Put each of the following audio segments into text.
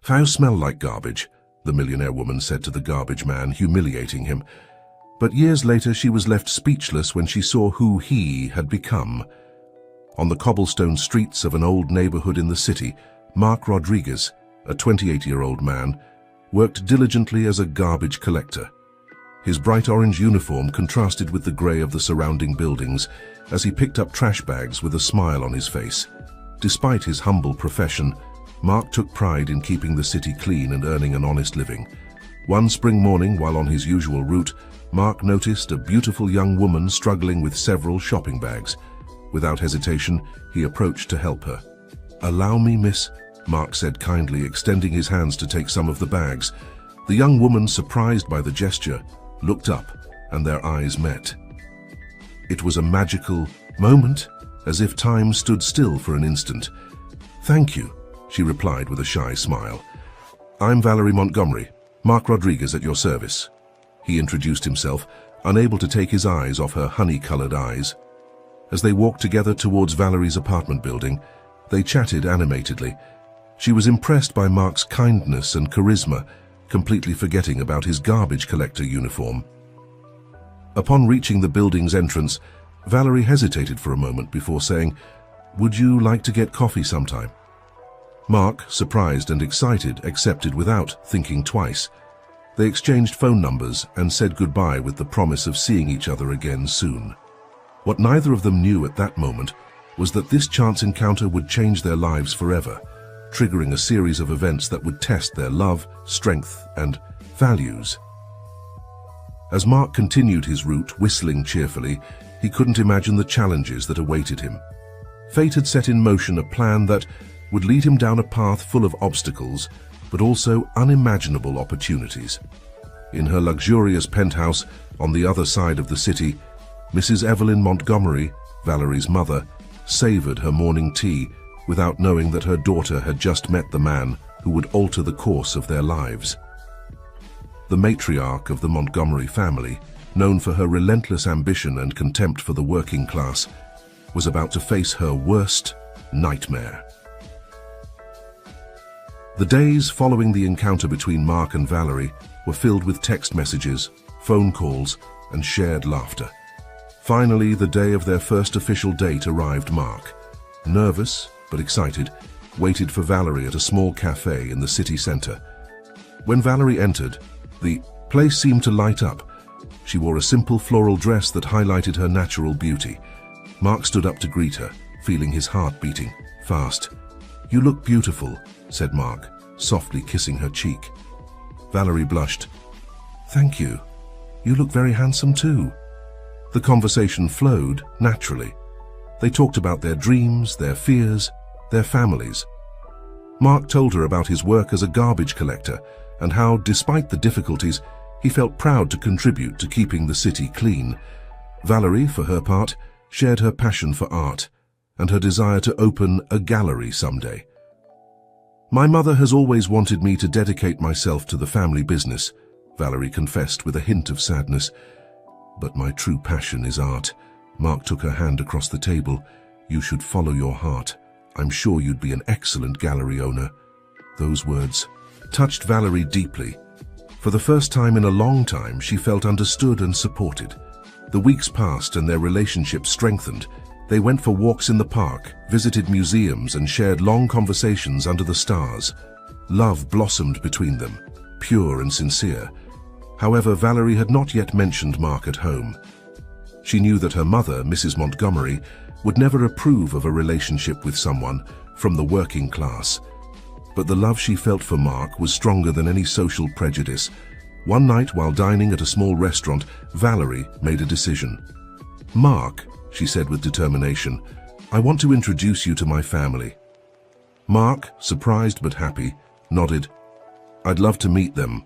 "You smell like garbage," the millionaire woman said to the garbage man, humiliating him. But years later she was left speechless when she saw who he had become. On the cobblestone streets of an old neighborhood in the city, Mark Rodriguez, a 28-year-old man, worked diligently as a garbage collector. His bright orange uniform contrasted with the gray of the surrounding buildings as he picked up trash bags with a smile on his face. Despite his humble profession, Mark took pride in keeping the city clean and earning an honest living. One spring morning, while on his usual route, Mark noticed a beautiful young woman struggling with several shopping bags. Without hesitation, he approached to help her. "Allow me, miss," Mark said kindly, extending his hands to take some of the bags. The young woman, surprised by the gesture, looked up, and their eyes met. It was a magical moment, as if time stood still for an instant. "Thank you," she replied with a shy smile. "I'm Valerie Montgomery, Mark Rodriguez at your service." He introduced himself, unable to take his eyes off her honey-colored eyes. As they walked together towards Valerie's apartment building, they chatted animatedly. She was impressed by Mark's kindness and charisma, completely forgetting about his garbage collector uniform. Upon reaching the building's entrance, Valerie hesitated for a moment before saying, "Would you like to get coffee sometime?" Mark, surprised and excited, accepted without thinking twice. They exchanged phone numbers and said goodbye with the promise of seeing each other again soon. What neither of them knew at that moment was that this chance encounter would change their lives forever, triggering a series of events that would test their love, strength, and values. As Mark continued his route, whistling cheerfully, he couldn't imagine the challenges that awaited him. Fate had set in motion a plan that would lead him down a path full of obstacles, but also unimaginable opportunities. In her luxurious penthouse on the other side of the city, Mrs. Evelyn Montgomery, Valerie's mother, savored her morning tea without knowing that her daughter had just met the man who would alter the course of their lives. The matriarch of the Montgomery family, known for her relentless ambition and contempt for the working class, was about to face her worst nightmare. The days following the encounter between Mark and Valerie were filled with text messages, phone calls, and shared laughter. Finally, the day of their first official date arrived. Mark, nervous but excited, waited for Valerie at a small cafe in the city center. When Valerie entered, the place seemed to light up. She wore a simple floral dress that highlighted her natural beauty. Mark stood up to greet her, feeling his heart beating fast. "You look beautiful," said Mark, softly kissing her cheek. Valerie blushed. "Thank you. You look very handsome too." The conversation flowed naturally. They talked about their dreams, their fears, their families. Mark told her about his work as a garbage collector and how, despite the difficulties, he felt proud to contribute to keeping the city clean. Valerie, for her part, shared her passion for art and her desire to open a gallery someday. "My mother has always wanted me to dedicate myself to the family business," Valerie confessed with a hint of sadness. "But my true passion is art." Mark took her hand across the table. "You should follow your heart. I'm sure you'd be an excellent gallery owner." Those words touched Valerie deeply. For the first time in a long time, she felt understood and supported. The weeks passed and their relationship strengthened. They went for walks in the park, visited museums, and shared long conversations under the stars. Love blossomed between them, pure and sincere. However, Valerie had not yet mentioned Mark at home. She knew that her mother, Mrs. Montgomery, would never approve of a relationship with someone from the working class. But the love she felt for Mark was stronger than any social prejudice. One night, while dining at a small restaurant, Valerie made a decision. "Mark," she said with determination, "I want to introduce you to my family." Mark, surprised but happy, nodded. "I'd love to meet them."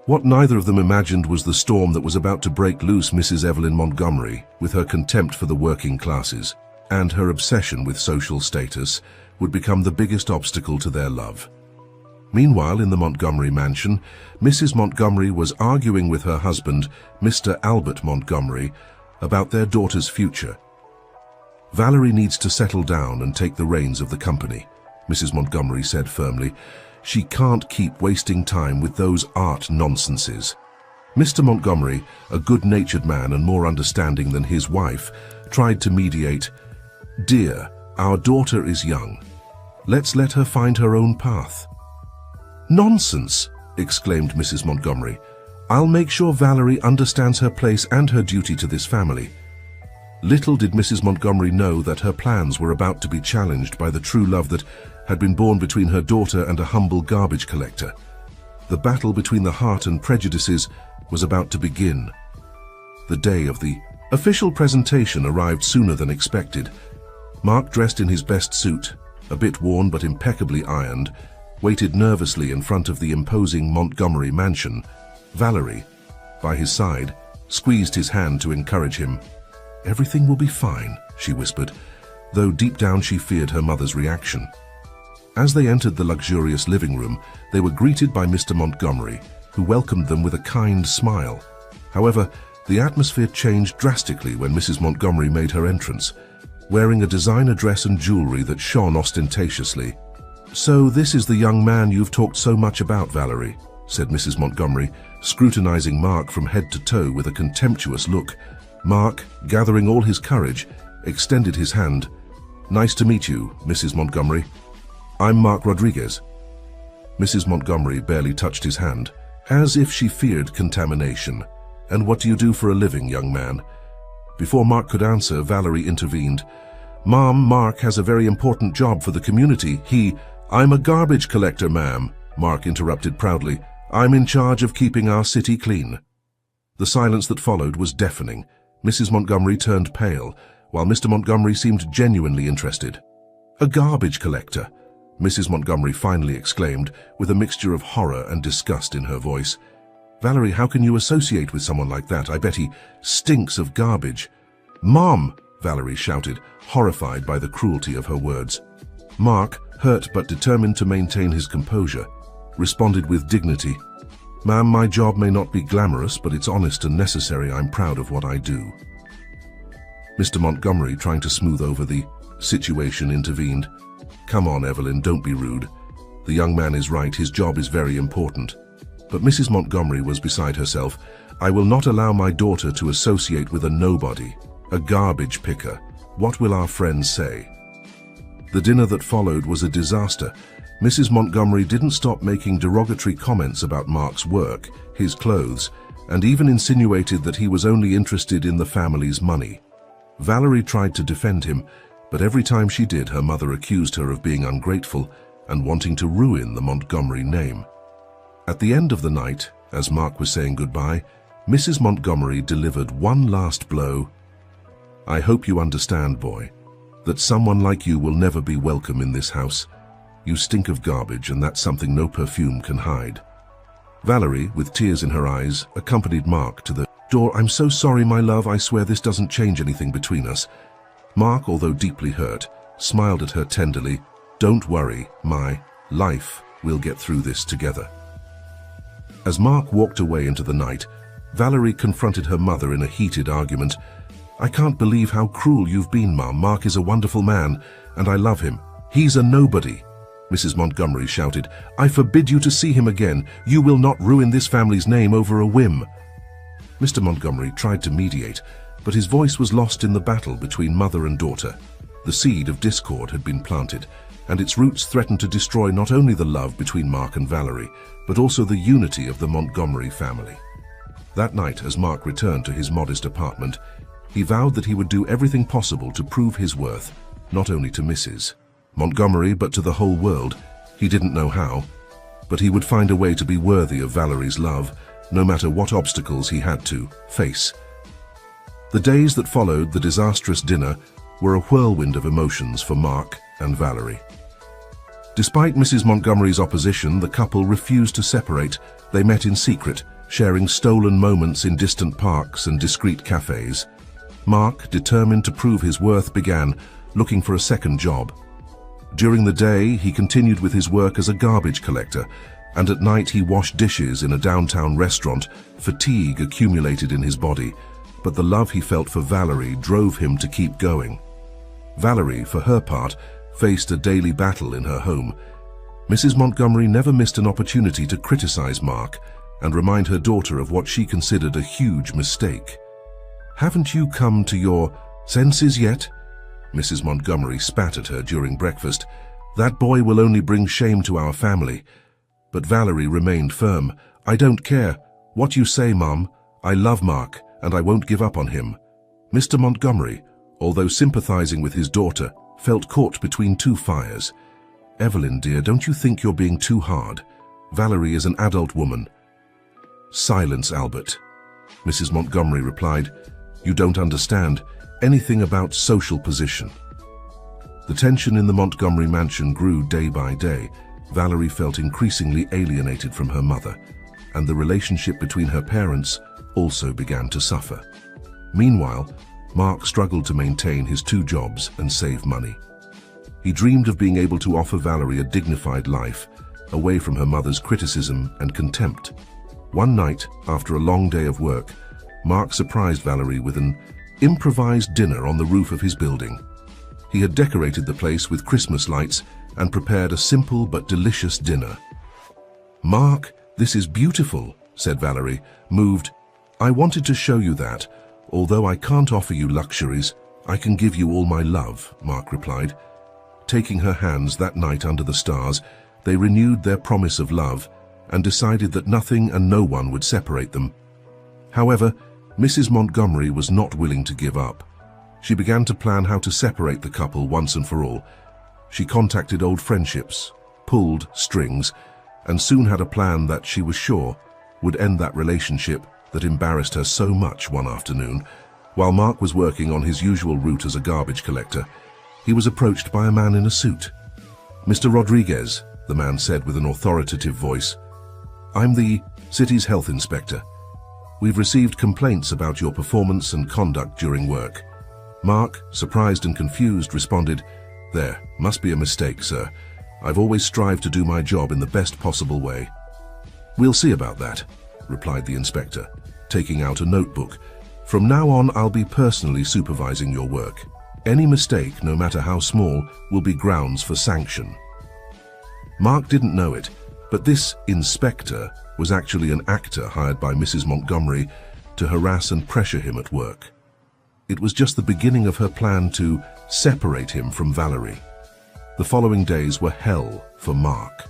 What neither of them imagined was the storm that was about to break loose. Mrs. Evelyn Montgomery, with her contempt for the working classes and her obsession with social status, would become the biggest obstacle to their love. Meanwhile, in the Montgomery mansion, Mrs. Montgomery was arguing with her husband, Mr. Albert Montgomery, about their daughter's future. "Valerie needs to settle down and take the reins of the company," Mrs. Montgomery said firmly. She can't keep wasting time with those art nonsenses. Mr. Montgomery, a good-natured man and more understanding than his wife, tried to mediate. "Dear, our daughter is young. Let's let her find her own path." "Nonsense!" exclaimed Mrs. Montgomery. "I'll make sure Valerie understands her place and her duty to this family." Little did Mrs. Montgomery know that her plans were about to be challenged by the true love that had been born between her daughter and a humble garbage collector. The battle between the heart and prejudices was about to begin. The day of the official presentation arrived sooner than expected. Mark, dressed in his best suit, a bit worn but impeccably ironed, waited nervously in front of the imposing Montgomery mansion. Valerie, by his side, squeezed his hand to encourage him. "Everything will be fine," she whispered, though deep down she feared her mother's reaction. As they entered the luxurious living room, they were greeted by Mr. Montgomery, who welcomed them with a kind smile. However, the atmosphere changed drastically when Mrs. Montgomery made her entrance, wearing a designer dress and jewelry that shone ostentatiously. "So this is the young man you've talked so much about, Valerie," said Mrs. Montgomery, scrutinizing Mark from head to toe with a contemptuous look. Mark, gathering all his courage, extended his hand. "Nice to meet you, Mrs. Montgomery. I'm Mark Rodriguez." Mrs. Montgomery barely touched his hand, as if she feared contamination. "And what do you do for a living, young man?" Before Mark could answer, Valerie intervened. "Mom, Mark has a very important job for the community. I'm a garbage collector, ma'am," Mark interrupted proudly. "I'm in charge of keeping our city clean." The silence that followed was deafening. Mrs. Montgomery turned pale, while Mr. Montgomery seemed genuinely interested. "A garbage collector," Mrs. Montgomery finally exclaimed, with a mixture of horror and disgust in her voice. "Valerie, how can you associate with someone like that? I bet he stinks of garbage." "Mom!" Valerie shouted, horrified by the cruelty of her words. Mark, hurt but determined to maintain his composure, responded with dignity. "Ma'am, my job may not be glamorous, but it's honest and necessary. I'm proud of what I do." Mr. Montgomery, trying to smooth over the situation, intervened. "Come on, Evelyn, don't be rude. The young man is right, his job is very important." But Mrs. Montgomery was beside herself. "I will not allow my daughter to associate with a nobody, a garbage picker. What will our friends say?" The dinner that followed was a disaster. Mrs. Montgomery didn't stop making derogatory comments about Mark's work, his clothes, and even insinuated that he was only interested in the family's money. Valerie tried to defend him, but every time she did, her mother accused her of being ungrateful and wanting to ruin the Montgomery name. At the end of the night, as Mark was saying goodbye, Mrs. Montgomery delivered one last blow. "I hope you understand, boy, that someone like you will never be welcome in this house. You stink of garbage, and that's something no perfume can hide." Valerie, with tears in her eyes, accompanied Mark to the door. "I'm so sorry, my love. I swear this doesn't change anything between us." Mark, although deeply hurt, smiled at her tenderly. "Don't worry, my life. We'll get through this together." As Mark walked away into the night, Valerie confronted her mother in a heated argument. "I can't believe how cruel you've been, Mom. Mark is a wonderful man, and I love him. He's a nobody." Mrs. Montgomery shouted, "I forbid you to see him again. You will not ruin this family's name over a whim." Mr. Montgomery tried to mediate, but his voice was lost in the battle between mother and daughter. The seed of discord had been planted, and its roots threatened to destroy not only the love between Mark and Valerie, but also the unity of the Montgomery family. That night, as Mark returned to his modest apartment, he vowed that he would do everything possible to prove his worth, not only to Mrs. Montgomery, but to the whole world. He didn't know how, but he would find a way to be worthy of Valerie's love, no matter what obstacles he had to face. The days that followed the disastrous dinner were a whirlwind of emotions for Mark and Valerie. Despite Mrs. Montgomery's opposition, the couple refused to separate. They met in secret, sharing stolen moments in distant parks and discreet cafes. Mark, determined to prove his worth, began looking for a second job. During the day, he continued with his work as a garbage collector, and at night he washed dishes in a downtown restaurant. Fatigue accumulated in his body, but the love he felt for Valerie drove him to keep going. Valerie, for her part, faced a daily battle in her home. Mrs. Montgomery never missed an opportunity to criticize Mark and remind her daughter of what she considered a huge mistake. "Haven't you come to your senses yet?" Mrs. Montgomery spat at her during breakfast. "That boy will only bring shame to our family." But Valerie remained firm. "I don't care what you say, Mum. I love Mark, and I won't give up on him." Mr. Montgomery, although sympathizing with his daughter, felt caught between two fires. "Evelyn, dear, don't you think you're being too hard? Valerie is an adult woman." "Silence, Albert," Mrs. Montgomery replied. "You don't understand anything about social position." The tension in the Montgomery mansion grew day by day. Valerie felt increasingly alienated from her mother, and the relationship between her parents also began to suffer. Meanwhile, Mark struggled to maintain his two jobs and save money. He dreamed of being able to offer Valerie a dignified life, away from her mother's criticism and contempt. One night, after a long day of work, Mark surprised Valerie with an improvised dinner on the roof of his building. He had decorated the place with Christmas lights and prepared a simple but delicious dinner. "Mark, this is beautiful," said Valerie, moved. "I wanted to show you that. Although I can't offer you luxuries, I can give you all my love," Mark replied. Taking her hands that night under the stars, they renewed their promise of love and decided that nothing and no one would separate them. However, Mrs. Montgomery was not willing to give up. She began to plan how to separate the couple once and for all. She contacted old friendships, pulled strings, and soon had a plan that she was sure would end that relationship that embarrassed her so much one afternoon. While Mark was working on his usual route as a garbage collector, he was approached by a man in a suit. "Mr. Rodriguez," the man said with an authoritative voice, "I'm the city's health inspector. We've received complaints about your performance and conduct during work." Mark, surprised and confused, responded, "There must be a mistake, sir. I've always strived to do my job in the best possible way." "We'll see about that," replied the inspector, taking out a notebook. "From now on, I'll be personally supervising your work. Any mistake, no matter how small, will be grounds for sanction." Mark didn't know it, but this inspector was actually an actor hired by Mrs. Montgomery to harass and pressure him at work. It was just the beginning of her plan to separate him from Valerie. The following days were hell for Mark.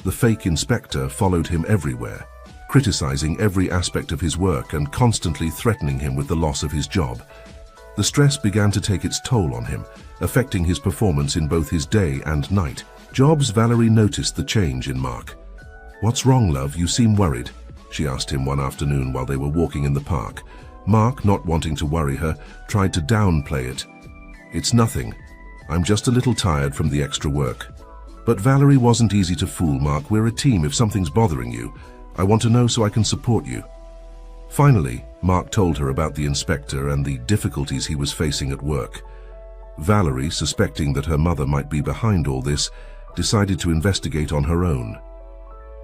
The fake inspector followed him everywhere, criticizing every aspect of his work and constantly threatening him with the loss of his job. The stress began to take its toll on him, affecting his performance in both his day and night. Valerie noticed the change in Mark. "What's wrong, love? You seem worried," she asked him one afternoon while they were walking in the park. Mark, not wanting to worry her, tried to downplay it. "It's nothing. I'm just a little tired from the extra work." But Valerie wasn't easy to fool. "Mark, we're a team. If something's bothering you, I want to know so I can support you." Finally, Mark told her about the inspector and the difficulties he was facing at work. Valerie, suspecting that her mother might be behind all this, decided to investigate on her own.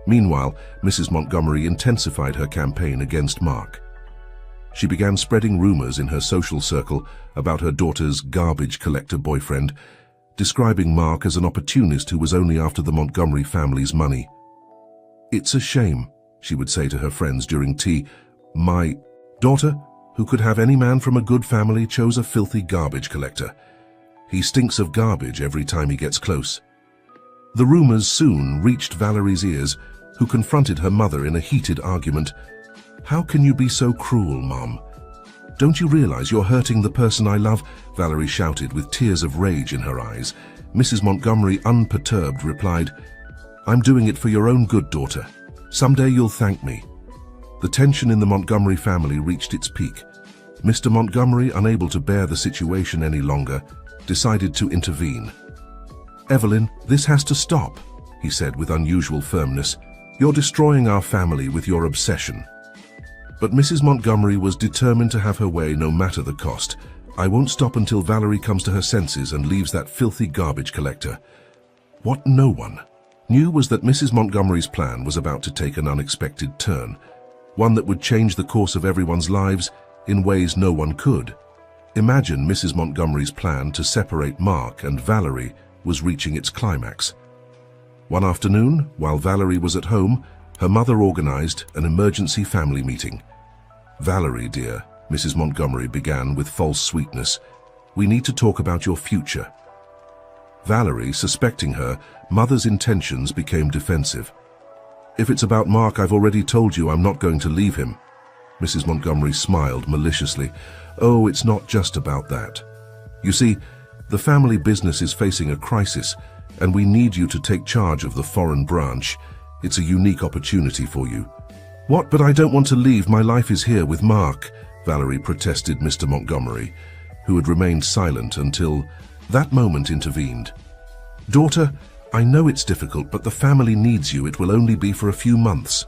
Meanwhile, Mrs. Montgomery intensified her campaign against Mark. She began spreading rumors in her social circle about her daughter's garbage collector boyfriend, describing Mark as an opportunist who was only after the Montgomery family's money. "It's a shame," she would say to her friends during tea. "My daughter, who could have any man from a good family, chose a filthy garbage collector. He stinks of garbage every time he gets close." The rumors soon reached Valerie's ears, who confronted her mother in a heated argument. "How can you be so cruel, Mom? Don't you realize you're hurting the person I love?" Valerie shouted with tears of rage in her eyes. Mrs. Montgomery, unperturbed, replied, "I'm doing it for your own good, daughter. Someday you'll thank me." The tension in the Montgomery family reached its peak. Mr. Montgomery, unable to bear the situation any longer, decided to intervene. "Evelyn, this has to stop," he said with unusual firmness. "You're destroying our family with your obsession." But Mrs. Montgomery was determined to have her way no matter the cost. "I won't stop until Valerie comes to her senses and leaves that filthy garbage collector." What no one knew was that Mrs. Montgomery's plan was about to take an unexpected turn, one that would change the course of everyone's lives in ways no one could. Imagine Mrs. Montgomery's plan to separate Mark and Valerie was reaching its climax. One afternoon, while Valerie was at home, her mother organized an emergency family meeting. "Valerie, dear," Mrs. Montgomery began with false sweetness, "we need to talk about your future." Valerie, suspecting her mother's intentions, became defensive. "If it's about Mark, I've already told you I'm not going to leave him." Mrs. Montgomery smiled maliciously. "Oh, it's not just about that. You see, the family business is facing a crisis, and we need you to take charge of the foreign branch. It's a unique opportunity for you." "What? But I don't want to leave. My life is here with Mark," Valerie protested. Mr. Montgomery, who had remained silent until that moment, intervened. "Daughter, I know it's difficult, but the family needs you. It will only be for a few months."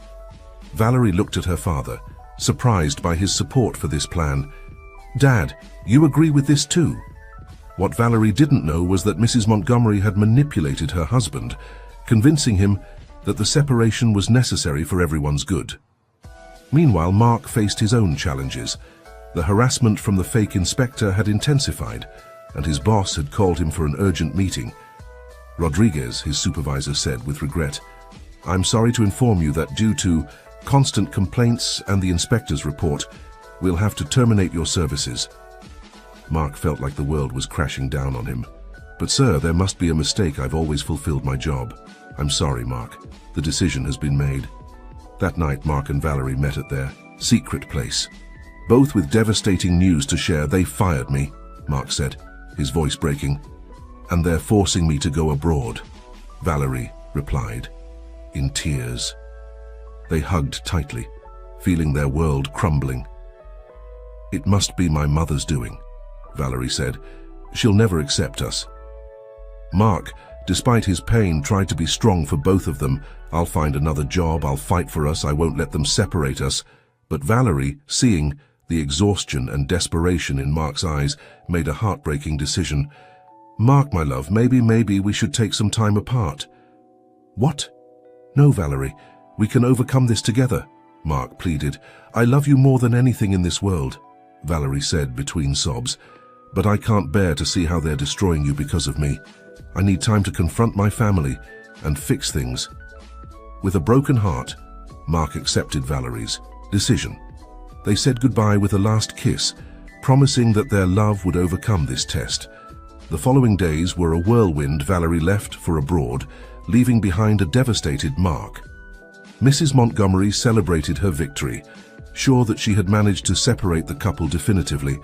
Valerie looked at her father, surprised by his support for this plan. "Dad, you agree with this too?" What Valerie didn't know was that Mrs. Montgomery had manipulated her husband, convincing him that the separation was necessary for everyone's good. Meanwhile, Mark faced his own challenges. The harassment from the fake inspector had intensified, and his boss had called him for an urgent meeting. "Rodriguez," his supervisor said with regret, "I'm sorry to inform you that due to constant complaints and the inspector's report, we'll have to terminate your services." Mark felt like the world was crashing down on him. "But sir, there must be a mistake. I've always fulfilled my job." "I'm sorry, Mark. The decision has been made." That night, Mark and Valerie met at their secret place. Both with devastating news to share. "They fired me," Mark said, his voice breaking. "And they're forcing me to go abroad," Valerie replied, in tears. They hugged tightly, feeling their world crumbling. "It must be my mother's doing," Valerie said. "She'll never accept us." Mark, despite his pain, tried to be strong for both of them. "I'll find another job, I'll fight for us, I won't let them separate us." But Valerie, seeing the exhaustion and desperation in Mark's eyes, made a heartbreaking decision. "Mark, my love, maybe we should take some time apart." "What?" "No, Valerie, we can overcome this together," Mark pleaded. "I love you more than anything in this world," Valerie said between sobs. "But I can't bear to see how they're destroying you because of me. I need time to confront my family and fix things." With a broken heart, Mark accepted Valerie's decision. They said goodbye with a last kiss, promising that their love would overcome this test. The following days were a whirlwind. Valerie left for abroad, leaving behind a devastated Mark. Mrs. Montgomery celebrated her victory, sure that she had managed to separate the couple definitively.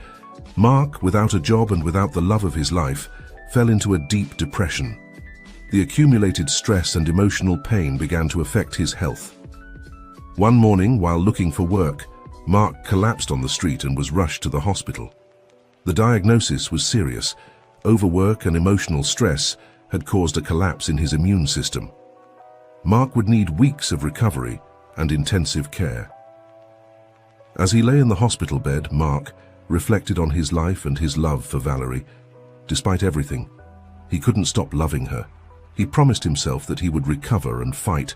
Mark, without a job and without the love of his life, fell into a deep depression. The accumulated stress and emotional pain began to affect his health. One morning, while looking for work, Mark collapsed on the street and was rushed to the hospital. The diagnosis was serious. Overwork and emotional stress had caused a collapse in his immune system. Mark would need weeks of recovery and intensive care. As he lay in the hospital bed, Mark reflected on his life and his love for Valerie. Despite everything, he couldn't stop loving her. He promised himself that he would recover and fight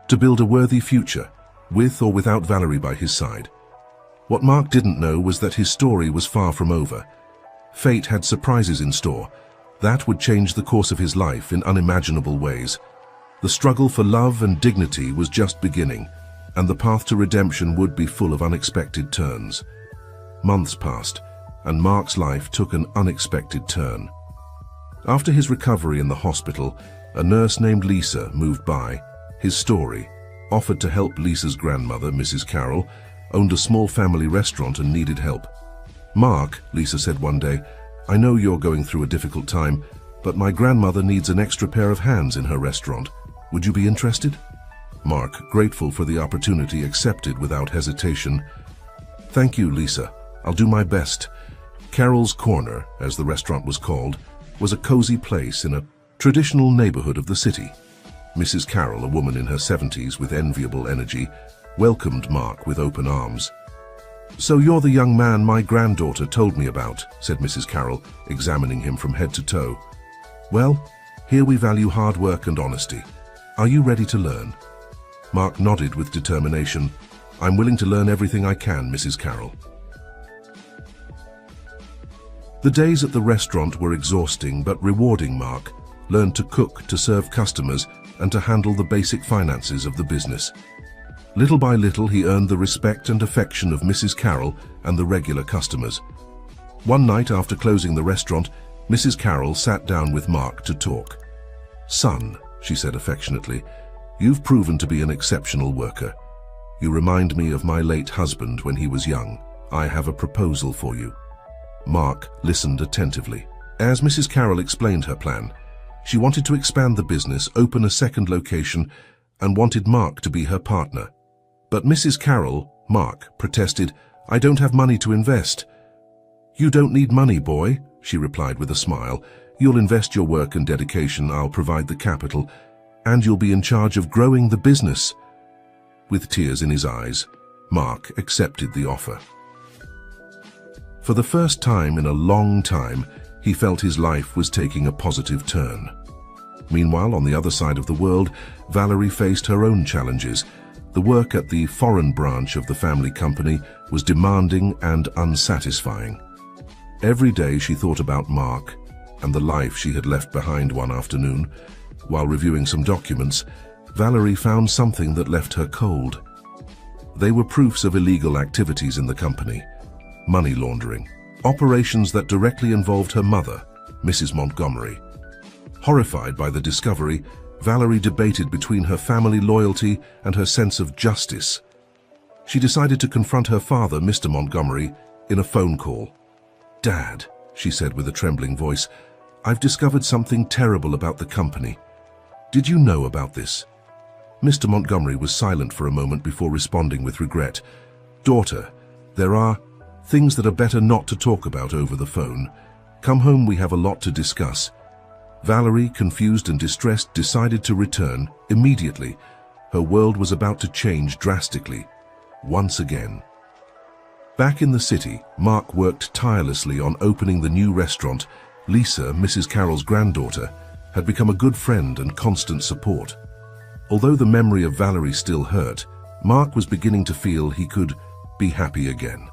to build a worthy future, with or without Valerie by his side. What Mark didn't know was that his story was far from over. Fate had surprises in store that would change the course of his life in unimaginable ways. The struggle for love and dignity was just beginning, and the path to redemption would be full of unexpected turns. Months passed, and Mark's life took an unexpected turn. After his recovery in the hospital, a nurse named Lisa moved by. His story offered to help. Lisa's grandmother, Mrs. Carroll, owned a small family restaurant and needed help. "Mark," Lisa said one day, "I know you're going through a difficult time, but my grandmother needs an extra pair of hands in her restaurant. Would you be interested?" Mark, grateful for the opportunity, accepted without hesitation. "Thank you, Lisa. I'll do my best." Carroll's Corner, as the restaurant was called, was a cozy place in a traditional neighborhood of the city. Mrs. Carroll, a woman in her 70s with enviable energy, welcomed Mark with open arms. "So you're the young man my granddaughter told me about," said Mrs. Carroll, examining him from head to toe. "Well, here we value hard work and honesty. Are you ready to learn?" Mark nodded with determination. "I'm willing to learn everything I can, Mrs. Carroll." The days at the restaurant were exhausting but rewarding. Mark learned to cook, to serve customers, and to handle the basic finances of the business. Little by little, he earned the respect and affection of Mrs. Carroll and the regular customers. One night after closing the restaurant, Mrs. Carroll sat down with Mark to talk. "Son," she said affectionately, "you've proven to be an exceptional worker. You remind me of my late husband when he was young. I have a proposal for you." Mark listened attentively. As Mrs. Carroll explained her plan, she wanted to expand the business, open a second location, and wanted Mark to be her partner. But Mrs. Carroll, Mark, protested, "I don't have money to invest." "You don't need money, boy," she replied with a smile. "You'll invest your work and dedication, I'll provide the capital, and you'll be in charge of growing the business." With tears in his eyes, Mark accepted the offer. For the first time in a long time, he felt his life was taking a positive turn. Meanwhile, on the other side of the world, Valerie faced her own challenges. The work at the foreign branch of the family company was demanding and unsatisfying. Every day she thought about Mark and the life she had left behind one afternoon. While reviewing some documents, Valerie found something that left her cold. They were proofs of illegal activities in the company, money laundering, operations that directly involved her mother, Mrs. Montgomery. Horrified by the discovery, Valerie debated between her family loyalty and her sense of justice. She decided to confront her father, Mr. Montgomery, in a phone call. "Dad," she said with a trembling voice, "I've discovered something terrible about the company. Did you know about this?" Mr. Montgomery was silent for a moment before responding with regret. "Daughter, there are things that are better not to talk about over the phone. Come home, we have a lot to discuss." Valerie, confused and distressed, decided to return immediately. Her world was about to change drastically, once again. Back in the city, Mark worked tirelessly on opening the new restaurant. Lisa, Mrs. Carroll's granddaughter, had become a good friend and constant support. Although the memory of Valerie still hurt, Mark was beginning to feel he could be happy again.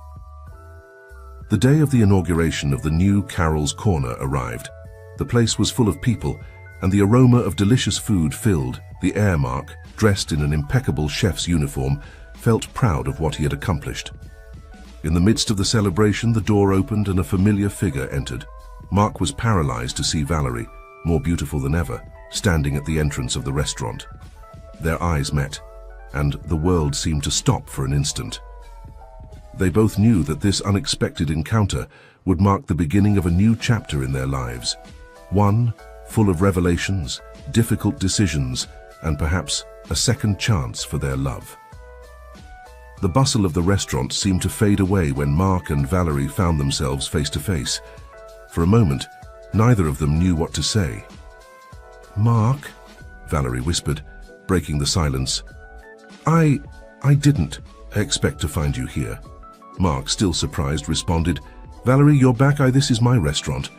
The day of the inauguration of the new Carroll's Corner arrived. The place was full of people, and the aroma of delicious food filled the air. Mark, dressed in an impeccable chef's uniform, felt proud of what he had accomplished. In the midst of the celebration, the door opened and a familiar figure entered. Mark was paralyzed to see Valerie, more beautiful than ever, standing at the entrance of the restaurant. Their eyes met, and the world seemed to stop for an instant. They both knew that this unexpected encounter would mark the beginning of a new chapter in their lives. One full of revelations, difficult decisions, and perhaps a second chance for their love. The bustle of the restaurant seemed to fade away when Mark and Valerie found themselves face to face. For a moment, neither of them knew what to say. "Mark," Valerie whispered, breaking the silence. I didn't expect to find you here." Mark, still surprised, responded, "Valerie, you're back. This is my restaurant."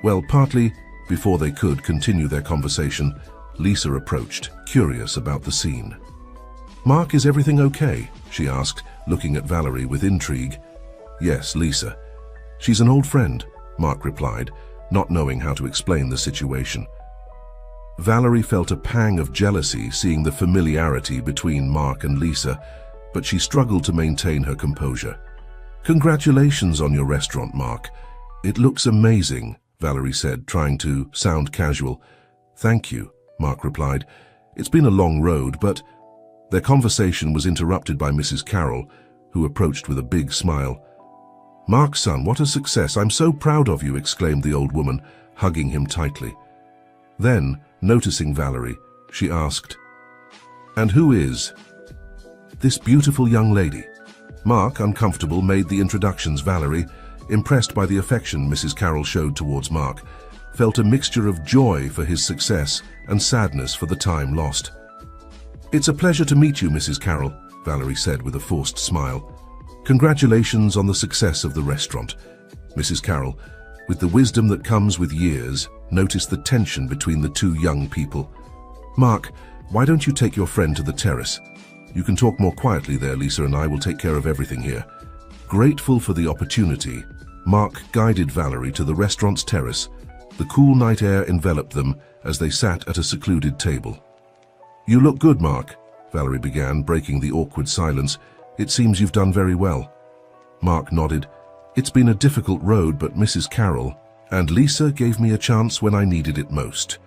Well, partly before they could continue their conversation, Lisa approached, curious about the scene. "Mark, is everything okay?" she asked, looking at Valerie with intrigue. "Yes, Lisa. She's an old friend," Mark replied, not knowing how to explain the situation. Valerie felt a pang of jealousy seeing the familiarity between Mark and Lisa, but she struggled to maintain her composure. "Congratulations on your restaurant, Mark. It looks amazing," Valerie said, trying to sound casual. "Thank you," Mark replied. "It's been a long road, but—" Their conversation was interrupted by Mrs. Carroll, who approached with a big smile. "Mark, son, what a success. I'm so proud of you," exclaimed the old woman, hugging him tightly. Then, noticing Valerie, she asked, "And who is this beautiful young lady?" Mark, uncomfortable, made the introductions. Valerie, impressed by the affection Mrs. Carroll showed towards Mark, felt a mixture of joy for his success and sadness for the time lost. "It's a pleasure to meet you, Mrs. Carroll," Valerie said with a forced smile. "Congratulations on the success of the restaurant." Mrs. Carroll, with the wisdom that comes with years, noticed the tension between the two young people. "Mark, why don't you take your friend to the terrace? You can talk more quietly there, Lisa, and I will take care of everything here." Grateful for the opportunity, Mark guided Valerie to the restaurant's terrace. The cool night air enveloped them as they sat at a secluded table. You look good, Mark, Valerie began, breaking the awkward silence. It seems you've done very well. Mark nodded. It's been a difficult road, but Mrs. Carroll and Lisa gave me a chance when I needed it most.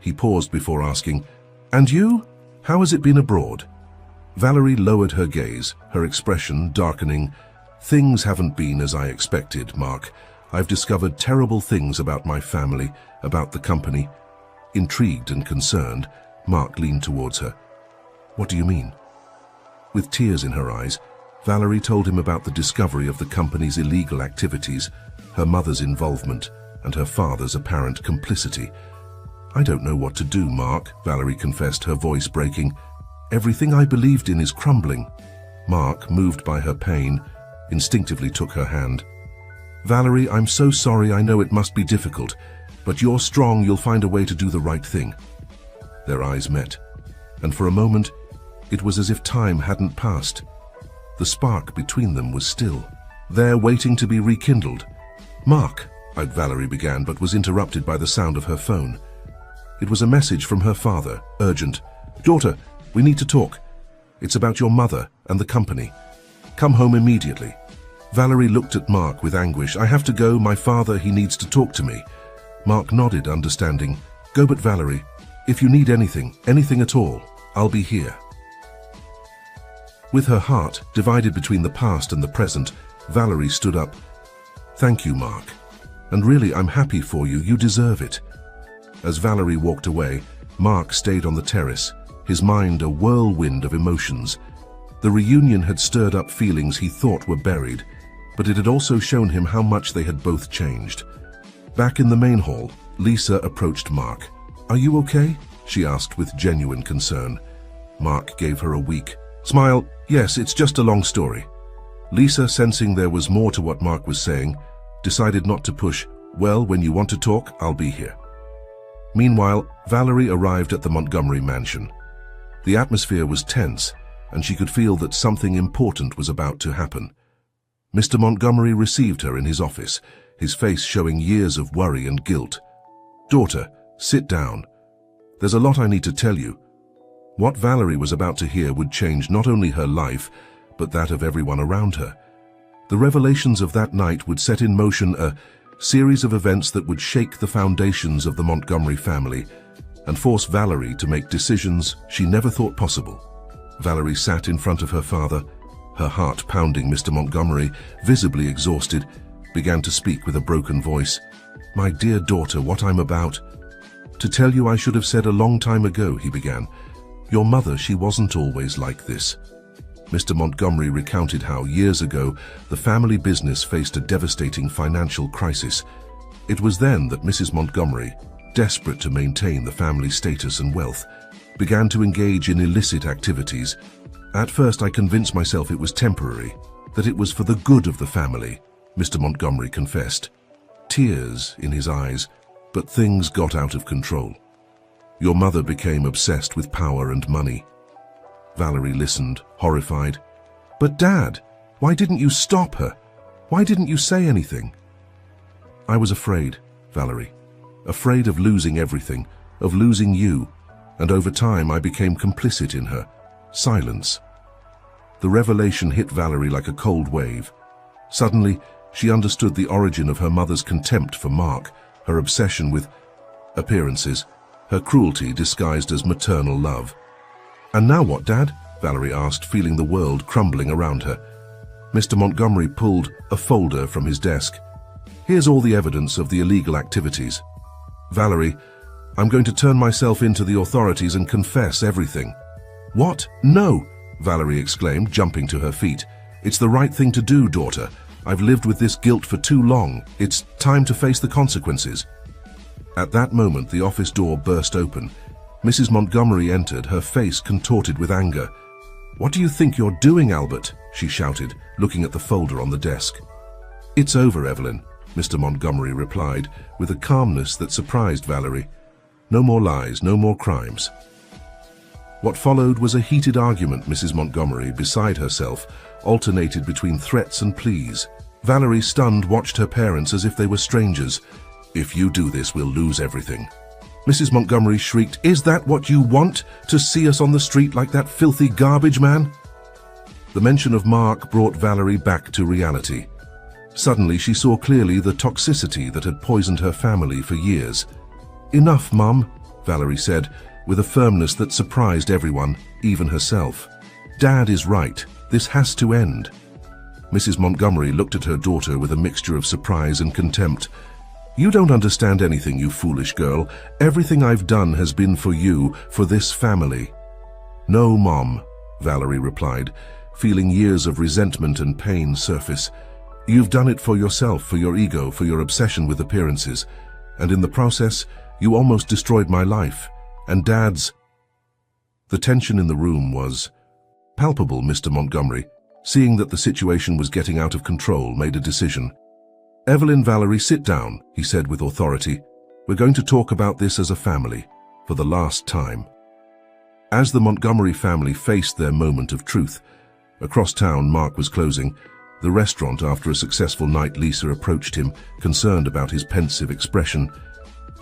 He paused before asking, And you? How has it been abroad? Valerie lowered her gaze, her expression darkening. Things haven't been as I expected, Mark. I've discovered terrible things about my family, about the company. Intrigued and concerned, Mark leaned towards her. What do you mean? With tears in her eyes, Valerie told him about the discovery of the company's illegal activities, her mother's involvement, and her father's apparent complicity. I don't know what to do, Mark, Valerie confessed, her voice breaking. Everything I believed in is crumbling. Mark, moved by her pain, instinctively took her hand. Valerie, I'm so sorry. I know it must be difficult, but you're strong. You'll find a way to do the right thing. Their eyes met, and for a moment, it was as if time hadn't passed. The spark between them was still there, waiting to be rekindled. Mark, Valerie began, but was interrupted by the sound of her phone. It was a message from her father, urgent. Daughter, we need to talk. It's about your mother and the company. Come home immediately. Valerie looked at Mark with anguish. I have to go. My father, he needs to talk to me. Mark nodded, understanding. Go, but Valerie, if you need anything at all, I'll be here. With her heart divided between the past and the present, Valerie stood up. Thank you, Mark. And really, I'm happy for you. You deserve it. As Valerie walked away, Mark stayed on the terrace, his mind a whirlwind of emotions. The reunion had stirred up feelings he thought were buried, but it had also shown him how much they had both changed. Back in the main hall, Lisa approached Mark. Are you okay? She asked with genuine concern. Mark gave her a weak smile. Yes, it's just a long story. Lisa, sensing there was more to what Mark was saying, decided not to push. Well, when you want to talk, I'll be here. Meanwhile, Valerie arrived at the Montgomery mansion. The atmosphere was tense, and she could feel that something important was about to happen. Mr. Montgomery received her in his office, his face showing years of worry and guilt. Daughter, sit down. There's a lot I need to tell you. What Valerie was about to hear would change not only her life, but that of everyone around her. The revelations of that night would set in motion a series of events that would shake the foundations of the Montgomery family and force Valerie to make decisions she never thought possible. Valerie sat in front of her father, her heart pounding. Mr. Montgomery, visibly exhausted, began to speak with a broken voice. My dear daughter, what I'm about to tell you I should have said a long time ago, he began. Your mother, she wasn't always like this. Mr. Montgomery recounted how, years ago, the family business faced a devastating financial crisis. It was then that Mrs. Montgomery, desperate to maintain the family status and wealth, began to engage in illicit activities. At first, I convinced myself it was temporary, that it was for the good of the family, Mr. Montgomery confessed, tears in his eyes, but things got out of control. Your mother became obsessed with power and money. Valerie listened, horrified. But Dad, why didn't you stop her? Why didn't you say anything? I was afraid, Valerie. Afraid of losing everything, of losing you, and over time I became complicit in her. Silence. The revelation hit Valerie like a cold wave. Suddenly, she understood the origin of her mother's contempt for Mark, her obsession with appearances, her cruelty disguised as maternal love. And now what, Dad? Valerie asked, feeling the world crumbling around her. Mr. Montgomery pulled a folder from his desk. Here's all the evidence of the illegal activities. Valerie, I'm going to turn myself into the authorities and confess everything. What? No, Valerie exclaimed, jumping to her feet. It's the right thing to do, daughter. I've lived with this guilt for too long. It's time to face the consequences. At that moment, the office door burst open. Mrs. Montgomery entered, her face contorted with anger. What do you think you're doing, Albert? She shouted, looking at the folder on the desk. It's over, Evelyn, Mr. Montgomery replied, with a calmness that surprised Valerie. No more lies, no more crimes. What followed was a heated argument. Mrs. Montgomery, beside herself, alternated between threats and pleas. Valerie, stunned, watched her parents as if they were strangers. If you do this, we'll lose everything. Mrs. Montgomery shrieked. "Is that what you want? To see us on the street like that filthy garbage man?" The mention of Mark brought Valerie back to reality. Suddenly she saw clearly the toxicity that had poisoned her family for years. "Enough, Mum," Valerie said, with a firmness that surprised everyone, even herself. "Dad is right. This has to end." Mrs. Montgomery looked at her daughter with a mixture of surprise and contempt. "You don't understand anything, you foolish girl. Everything I've done has been for you, for this family." "No, Mom," Valerie replied, feeling years of resentment and pain surface. "You've done it for yourself, for your ego, for your obsession with appearances. And in the process, you almost destroyed my life. And Dad's—" The tension in the room was palpable. Mr. Montgomery, seeing that the situation was getting out of control, made a decision. "Evelyn, Valerie, sit down," he said with authority. "We're going to talk about this as a family, for the last time." As the Montgomery family faced their moment of truth, across town Mark was closing. The restaurant, after a successful night, Lisa approached him, concerned about his pensive expression.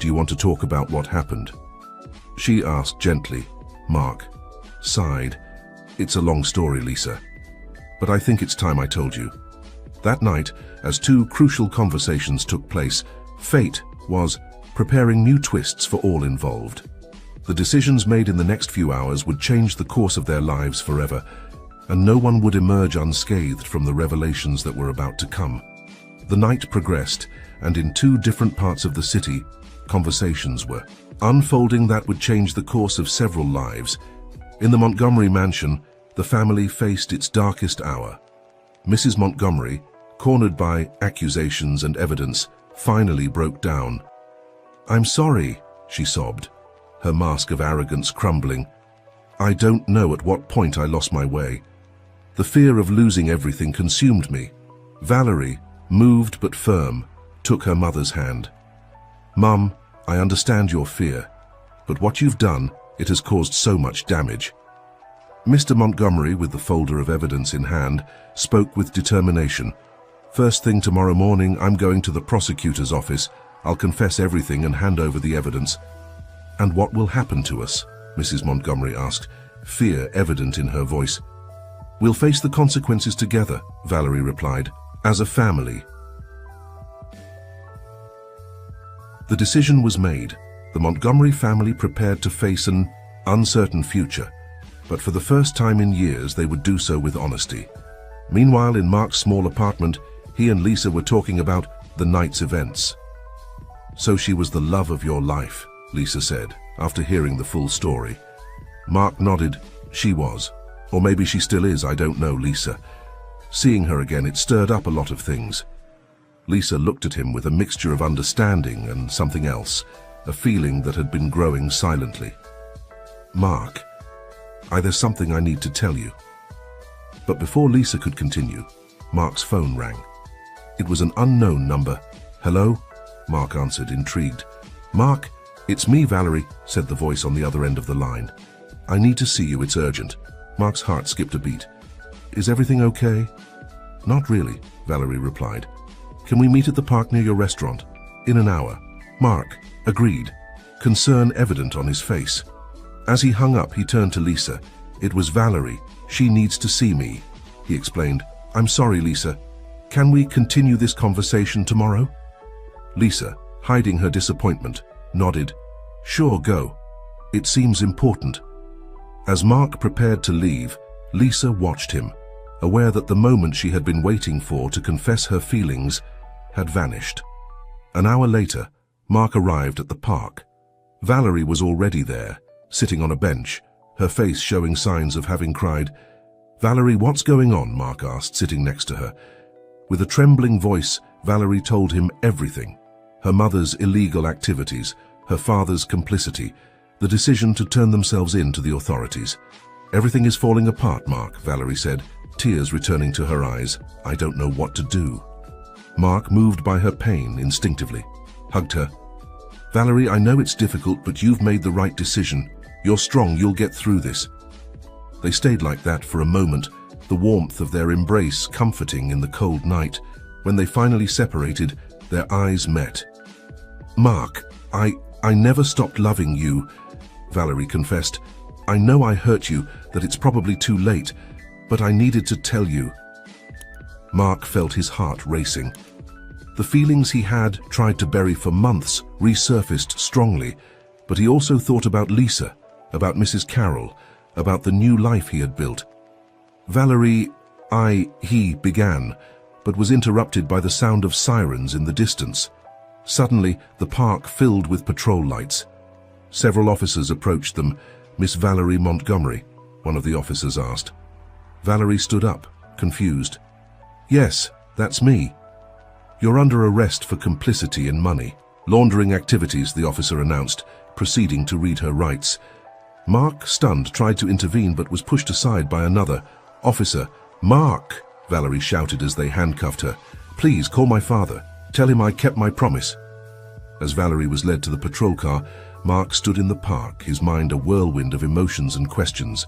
"Do you want to talk about what happened?" she asked gently. Mark sighed. "It's a long story, Lisa, but I think it's time I told you." That night, as two crucial conversations took place, fate was preparing new twists for all involved. The decisions made in the next few hours would change the course of their lives forever, and no one would emerge unscathed from the revelations that were about to come. The night progressed, and in two different parts of the city, conversations were unfolding that would change the course of several lives. In the Montgomery mansion, the family faced its darkest hour. Mrs. Montgomery, cornered by accusations and evidence, finally broke down. "I'm sorry," she sobbed, her mask of arrogance crumbling. "I don't know at what point I lost my way. The fear of losing everything consumed me." Valerie, moved but firm, took her mother's hand. "Mum, I understand your fear, but what you've done, it has caused so much damage." Mr. Montgomery, with the folder of evidence in hand, spoke with determination. "First thing tomorrow morning, I'm going to the prosecutor's office. I'll confess everything and hand over the evidence." "And what will happen to us?" Mrs. Montgomery asked, fear evident in her voice. "We'll face the consequences together," Valerie replied, "as a family." The decision was made. The Montgomery family prepared to face an uncertain future, but for the first time in years they would do so with honesty. Meanwhile, in Mark's small apartment, he and Lisa were talking about the night's events. "So she was the love of your life," Lisa said, after hearing the full story. Mark nodded. "She was. Or maybe she still is, I don't know, Lisa. Seeing her again, it stirred up a lot of things." Lisa looked at him with a mixture of understanding and something else, a feeling that had been growing silently. "Mark, there's something I need to tell you." But before Lisa could continue, Mark's phone rang. It was an unknown number. "Hello?" Mark answered, intrigued. "Mark, it's me, Valerie," said the voice on the other end of the line. "I need to see you, it's urgent." Mark's heart skipped a beat. "Is everything okay?" "Not really," Valerie replied. "Can we meet at the park near your restaurant?" "In an hour." Mark agreed, concern evident on his face. As he hung up, he turned to Lisa. "It was Valerie. She needs to see me," he explained. "I'm sorry, Lisa. Can we continue this conversation tomorrow?" Lisa, hiding her disappointment, nodded. "Sure, go. It seems important." As Mark prepared to leave, Lisa watched him, aware that the moment she had been waiting for to confess her feelings had vanished. An hour later, Mark arrived at the park. Valerie was already there, sitting on a bench, her face showing signs of having cried. "Valerie, what's going on?" Mark asked, sitting next to her. With a trembling voice, Valerie told him everything. Her mother's illegal activities, her father's complicity, the decision to turn themselves in to the authorities. "Everything is falling apart, Mark," Valerie said, tears returning to her eyes. "I don't know what to do." Mark, moved by her pain, instinctively hugged her. "Valerie, I know it's difficult, but you've made the right decision. You're strong, you'll get through this." They stayed like that for a moment, the warmth of their embrace comforting in the cold night. When they finally separated, their eyes met. "Mark, I never stopped loving you, Valerie confessed. I know I hurt you, that it's probably too late, but I needed to tell you. Mark felt his heart racing. The feelings he had tried to bury for months resurfaced strongly, but he also thought about Lisa, about Mrs. Carroll, about the new life he had built. Valerie, he began, but was interrupted by the sound of sirens in the distance. Suddenly, the park filled with patrol lights. Several officers approached them. Miss Valerie Montgomery, one of the officers asked. Valerie stood up, confused. Yes, that's me. You're under arrest for complicity in money laundering activities, the officer announced, proceeding to read her rights. Mark, stunned, tried to intervene but was pushed aside by another. Officer, Mark, Valerie shouted as they handcuffed her. Please call my father. Tell him I kept my promise. As Valerie was led to the patrol car, Mark stood in the park, his mind a whirlwind of emotions and questions.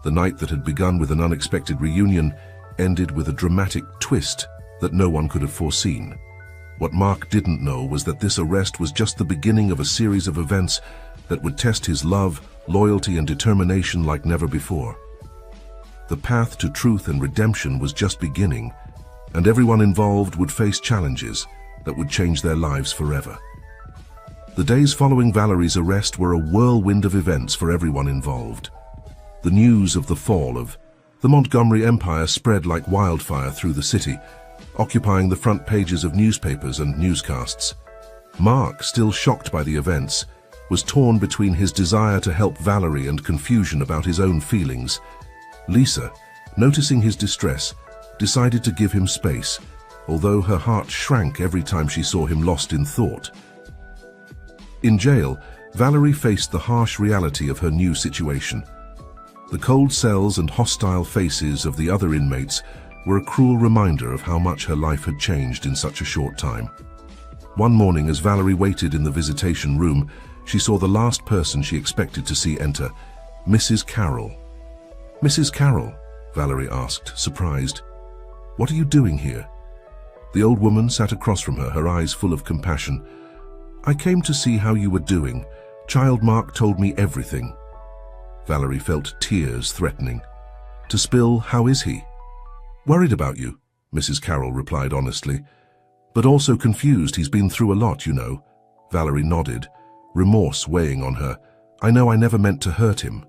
The night that had begun with an unexpected reunion ended with a dramatic twist that no one could have foreseen. What Mark didn't know was that this arrest was just the beginning of a series of events that would test his love, loyalty, and determination like never before. The path to truth and redemption was just beginning, and everyone involved would face challenges that would change their lives forever. The days following Valerie's arrest were a whirlwind of events for everyone involved. The news of the fall of the Montgomery Empire spread like wildfire through the city, occupying the front pages of newspapers and newscasts. Mark, still shocked by the events, was torn between his desire to help Valerie and confusion about his own feelings. Lisa, noticing his distress, decided to give him space, although her heart shrank every time she saw him lost in thought. In jail, Valerie faced the harsh reality of her new situation. The cold cells and hostile faces of the other inmates were a cruel reminder of how much her life had changed in such a short time. One morning, as Valerie waited in the visitation room, she saw the last person she expected to see enter, Mrs. Carroll. Mrs. Carroll, Valerie asked, surprised. What are you doing here? The old woman sat across from her, her eyes full of compassion. I came to see how you were doing. Child Mark told me everything. Valerie felt tears threatening. To spill, how is he? Worried about you, Mrs. Carroll replied honestly. But also confused, he's been through a lot, you know. Valerie nodded, remorse weighing on her. I know I never meant to hurt him.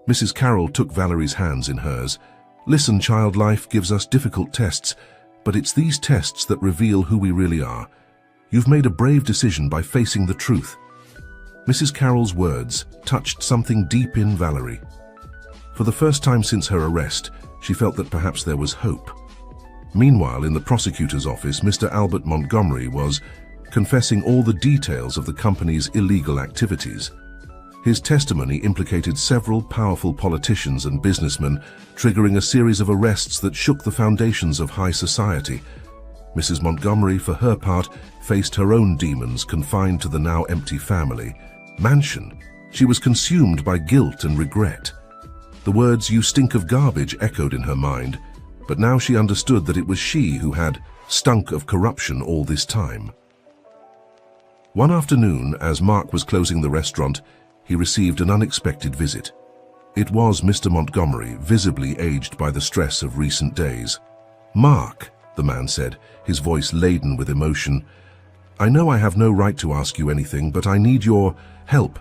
Mrs. Carroll took Valerie's hands in hers. Listen, child, life gives us difficult tests, but it's these tests that reveal who we really are. You've made a brave decision by facing the truth. Mrs. Carroll's words touched something deep in Valerie. For the first time since her arrest, she felt that perhaps there was hope. Meanwhile, in the prosecutor's office, Mr. Albert Montgomery was confessing all the details of the company's illegal activities. His testimony implicated several powerful politicians and businessmen, triggering a series of arrests that shook the foundations of high society. Mrs. Montgomery, for her part, faced her own demons confined to the now empty family mansion. She was consumed by guilt and regret. The words, "You stink of garbage," echoed in her mind, but now she understood that it was she who had stunk of corruption all this time. One afternoon, as Mark was closing the restaurant, he received an unexpected visit. It was Mr. Montgomery, visibly aged by the stress of recent days. "Mark," the man said, his voice laden with emotion, "I know I have no right to ask you anything, but I need your help."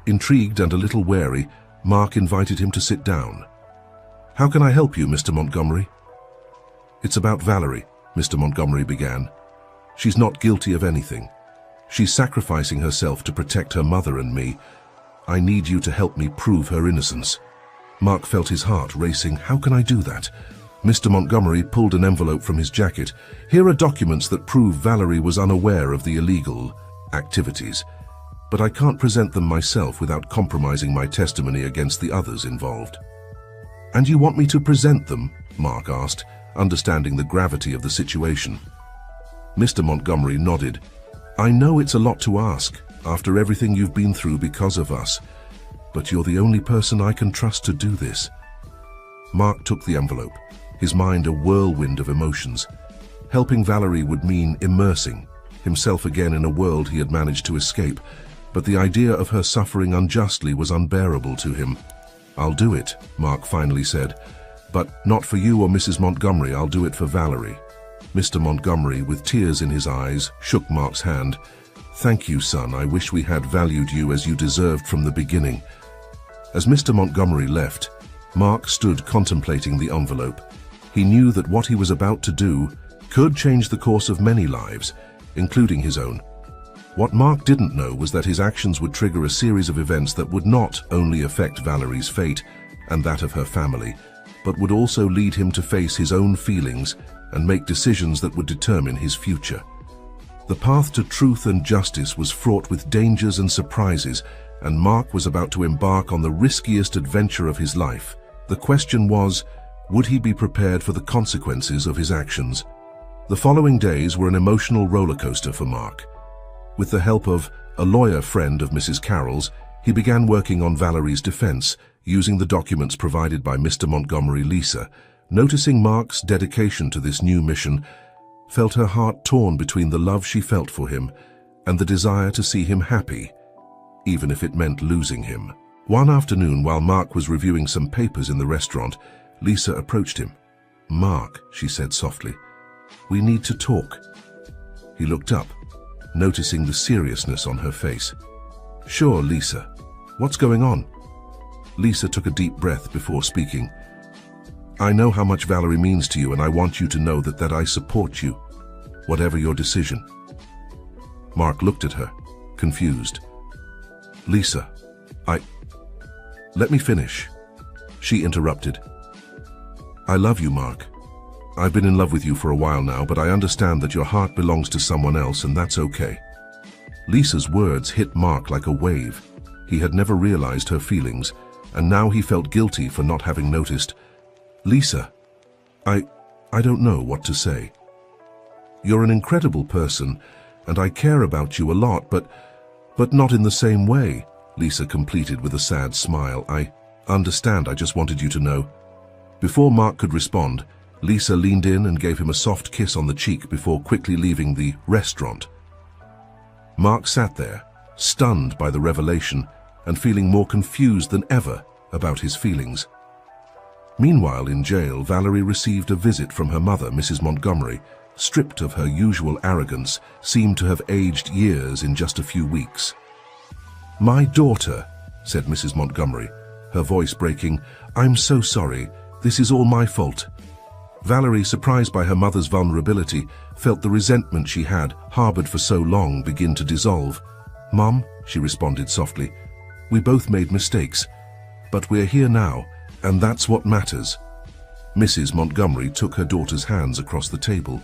Intrigued and a little wary, Mark invited him to sit down. "How can I help you, Mr. Montgomery?" "It's about Valerie," Mr. Montgomery began. "She's not guilty of anything. She's sacrificing herself to protect her mother and me. I need you to help me prove her innocence." Mark felt his heart racing. "How can I do that?" Mr. Montgomery pulled an envelope from his jacket. "Here are documents that prove Valerie was unaware of the illegal activities, but I can't present them myself without compromising my testimony against the others involved." "And you want me to present them?" Mark asked, understanding the gravity of the situation. Mr. Montgomery nodded. "I know it's a lot to ask, after everything you've been through because of us, but you're the only person I can trust to do this." Mark took the envelope, his mind a whirlwind of emotions. Helping Valerie would mean immersing himself again in a world he had managed to escape. but the idea of her suffering unjustly was unbearable to him. "I'll do it," Mark finally said. "But not for you or Mrs. Montgomery, I'll do it for Valerie." Mr. Montgomery, with tears in his eyes, shook Mark's hand. "Thank you, son. I wish we had valued you as you deserved from the beginning." As Mr. Montgomery left, Mark stood contemplating the envelope. He knew that what he was about to do could change the course of many lives, including his own. What Mark didn't know was that his actions would trigger a series of events that would not only affect Valerie's fate and that of her family, but would also lead him to face his own feelings and make decisions that would determine his future. The path to truth and justice was fraught with dangers and surprises, and Mark was about to embark on the riskiest adventure of his life. The question was, would he be prepared for the consequences of his actions? The following days were an emotional roller coaster for Mark. With the help of a lawyer friend of Mrs. Carroll's, he began working on Valerie's defense, using the documents provided by Mr. Montgomery. Lisa, noticing Mark's dedication to this new mission, felt her heart torn between the love she felt for him and the desire to see him happy, even if it meant losing him. One afternoon, while Mark was reviewing some papers in the restaurant, Lisa approached him. "Mark," she said softly, "we need to talk." He looked up, noticing the seriousness on her face. "Sure, Lisa. What's going on?" Lisa took a deep breath before speaking. "I know how much Valerie means to you, and I want you to know that I support you, whatever your decision." Mark looked at her, confused. "Lisa, let me finish," she interrupted. "I love you, Mark. I've been in love with you for a while now, but I understand that your heart belongs to someone else, and that's okay." Lisa's words hit Mark like a wave. He had never realized her feelings, and now he felt guilty for not having noticed. "Lisa, I don't know what to say. You're an incredible person, and I care about you a lot, but not in the same way," Lisa completed with a sad smile. "I understand, I just wanted you to know." Before Mark could respond, Lisa leaned in and gave him a soft kiss on the cheek before quickly leaving the restaurant. Mark sat there, stunned by the revelation and feeling more confused than ever about his feelings. Meanwhile, in jail, Valerie received a visit from her mother, Mrs. Montgomery. Stripped of her usual arrogance, seemed to have aged years in just a few weeks. "My daughter," said Mrs. Montgomery, her voice breaking, "I'm so sorry. This is all my fault." Valerie, surprised by her mother's vulnerability, felt the resentment she had harbored for so long begin to dissolve. "Mom," she responded softly, "we both made mistakes, but we're here now, and that's what matters." Mrs. Montgomery took her daughter's hands across the table.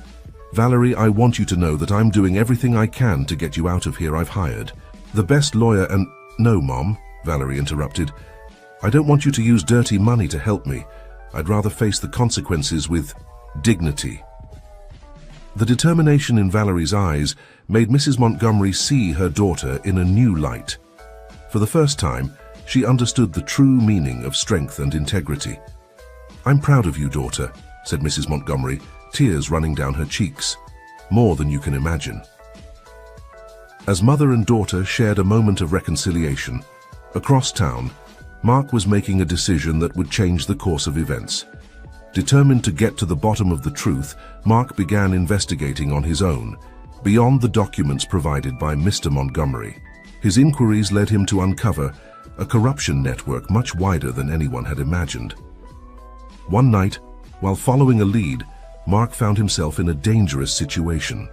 "Valerie, I want you to know that I'm doing everything I can to get you out of here. I've hired the best lawyer and—" "No, Mom," Valerie interrupted. "I don't want you to use dirty money to help me. I'd rather face the consequences with dignity." The determination in Valerie's eyes made Mrs. Montgomery see her daughter in a new light. For the first time, she understood the true meaning of strength and integrity. "I'm proud of you, daughter," said Mrs. Montgomery, tears running down her cheeks. "More than you can imagine." As mother and daughter shared a moment of reconciliation, across town, Mark was making a decision that would change the course of events. Determined to get to the bottom of the truth, Mark began investigating on his own, beyond the documents provided by Mr. Montgomery. His inquiries led him to uncover a corruption network much wider than anyone had imagined. One night, while following a lead, Mark found himself in a dangerous situation.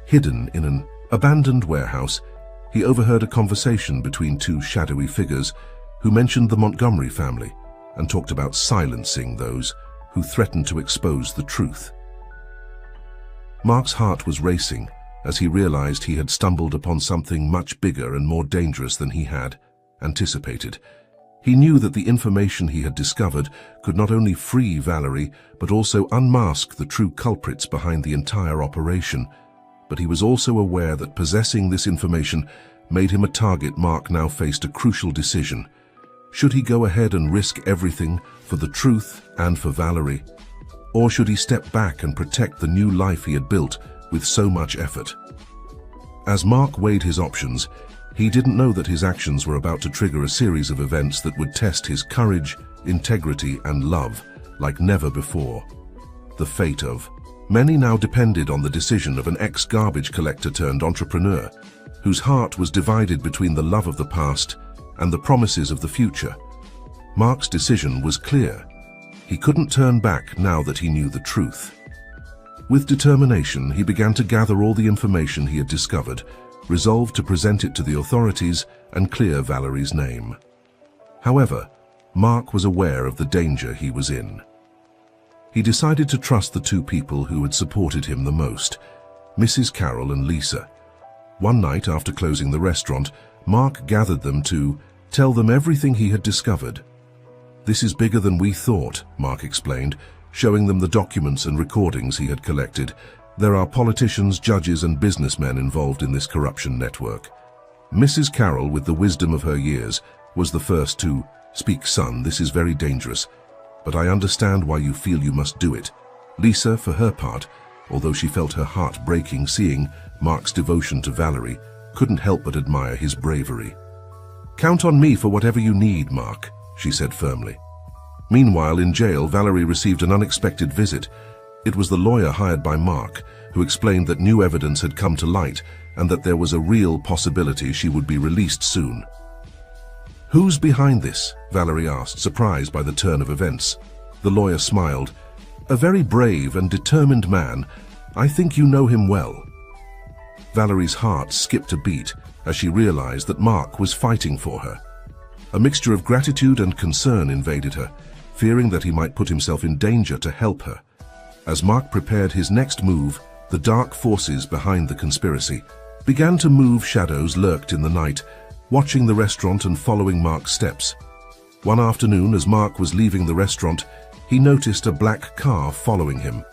Hidden in an abandoned warehouse, he overheard a conversation between two shadowy figures who mentioned the Montgomery family and talked about silencing those who threatened to expose the truth. Mark's heart was racing as he realized he had stumbled upon something much bigger and more dangerous than he had anticipated. He knew that the information he had discovered could not only free Valerie, but also unmask the true culprits behind the entire operation. But he was also aware that possessing this information made him a target. Mark now faced a crucial decision. Should he go ahead and risk everything for the truth and for Valerie? Or should he step back and protect the new life he had built with so much effort? As Mark weighed his options, He didn't know that his actions were about to trigger a series of events that would test his courage, integrity, and love like never before. The fate of many now depended on the decision of an ex-garbage collector turned entrepreneur, whose heart was divided between the love of the past and the promises of the future. Mark's decision was clear. He couldn't turn back now that he knew the truth. With determination, he began to gather all the information he had discovered, resolved to present it to the authorities and clear Valerie's name. However, Mark was aware of the danger he was in. He decided to trust the two people who had supported him the most, Mrs. Carroll and Lisa. One night after closing the restaurant, Mark gathered them to tell them everything he had discovered. "This is bigger than we thought," Mark explained, showing them the documents and recordings he had collected. "There are politicians, judges, and businessmen involved in this corruption network." Mrs. Carroll, with the wisdom of her years, was the first to speak. "Son, this is very dangerous, but I understand why you feel you must do it." Lisa, for her part, although she felt her heart breaking seeing Mark's devotion to Valerie, couldn't help but admire his bravery. "Count on me for whatever you need, Mark," she said firmly. Meanwhile, in jail, Valerie received an unexpected visit. It was the lawyer hired by Mark, who explained that new evidence had come to light and that there was a real possibility she would be released soon. "Who's behind this?" Valerie asked, surprised by the turn of events. The lawyer smiled. "A very brave and determined man. I think you know him well." Valerie's heart skipped a beat as she realized that Mark was fighting for her. A mixture of gratitude and concern invaded her, fearing that he might put himself in danger to help her. As Mark prepared his next move, the dark forces behind the conspiracy began to move. Shadows lurked in the night, watching the restaurant and following Mark's steps. One afternoon, as Mark was leaving the restaurant, he noticed a black car following him.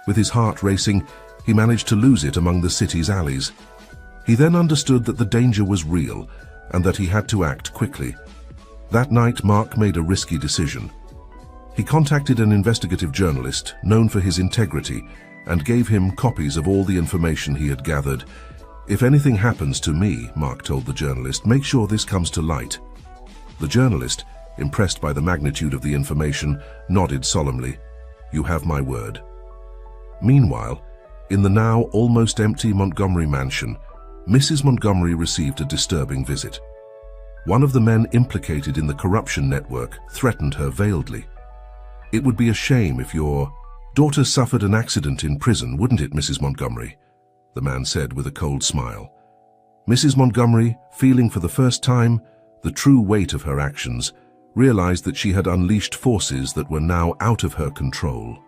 With his heart racing, he managed to lose it among the city's alleys. He then understood that the danger was real and that he had to act quickly. That night, Mark made a risky decision. He contacted an investigative journalist known for his integrity and gave him copies of all the information he had gathered. "If anything happens to me," Mark told the journalist, "make sure this comes to light." The journalist, impressed by the magnitude of the information, nodded solemnly. "You have my word." Meanwhile, in the now almost empty Montgomery mansion, Mrs. Montgomery received a disturbing visit. One of the men implicated in the corruption network threatened her veiledly. "It would be a shame if your daughter suffered an accident in prison, wouldn't it, Mrs. Montgomery?" the man said with a cold smile. Mrs. Montgomery, feeling for the first time the true weight of her actions, realized that she had unleashed forces that were now out of her control.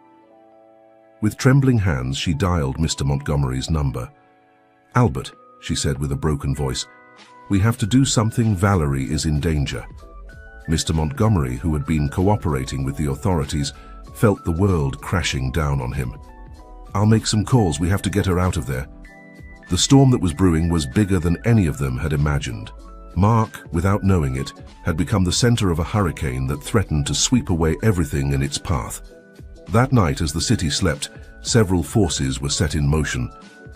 With trembling hands, she dialed Mr. Montgomery's number. "Albert," she said with a broken voice, "we have to do something. Valerie is in danger." Mr. Montgomery, who had been cooperating with the authorities, felt the world crashing down on him. "I'll make some calls. We have to get her out of there." The storm that was brewing was bigger than any of them had imagined. Mark, without knowing it, had become the center of a hurricane that threatened to sweep away everything in its path. That night, as the city slept, several forces were set in motion.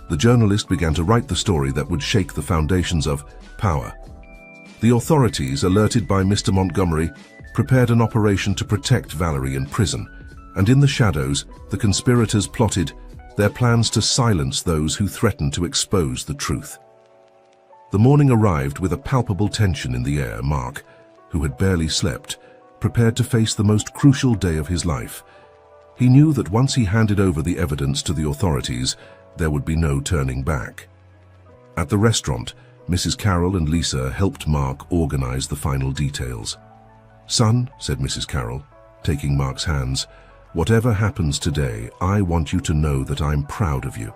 The journalist began to write the story that would shake the foundations of power. The authorities, alerted by Mr. Montgomery, prepared an operation to protect Valerie in prison, and in the shadows, the conspirators plotted their plans to silence those who threatened to expose the truth. The morning arrived with a palpable tension in the air. Mark, who had barely slept, prepared to face the most crucial day of his life. He knew that once he handed over the evidence to the authorities, there would be no turning back. At the restaurant, Mrs. Carroll and Lisa helped Mark organize the final details. "Son," said Mrs. Carroll, taking Mark's hands, "whatever happens today, I want you to know that I'm proud of you."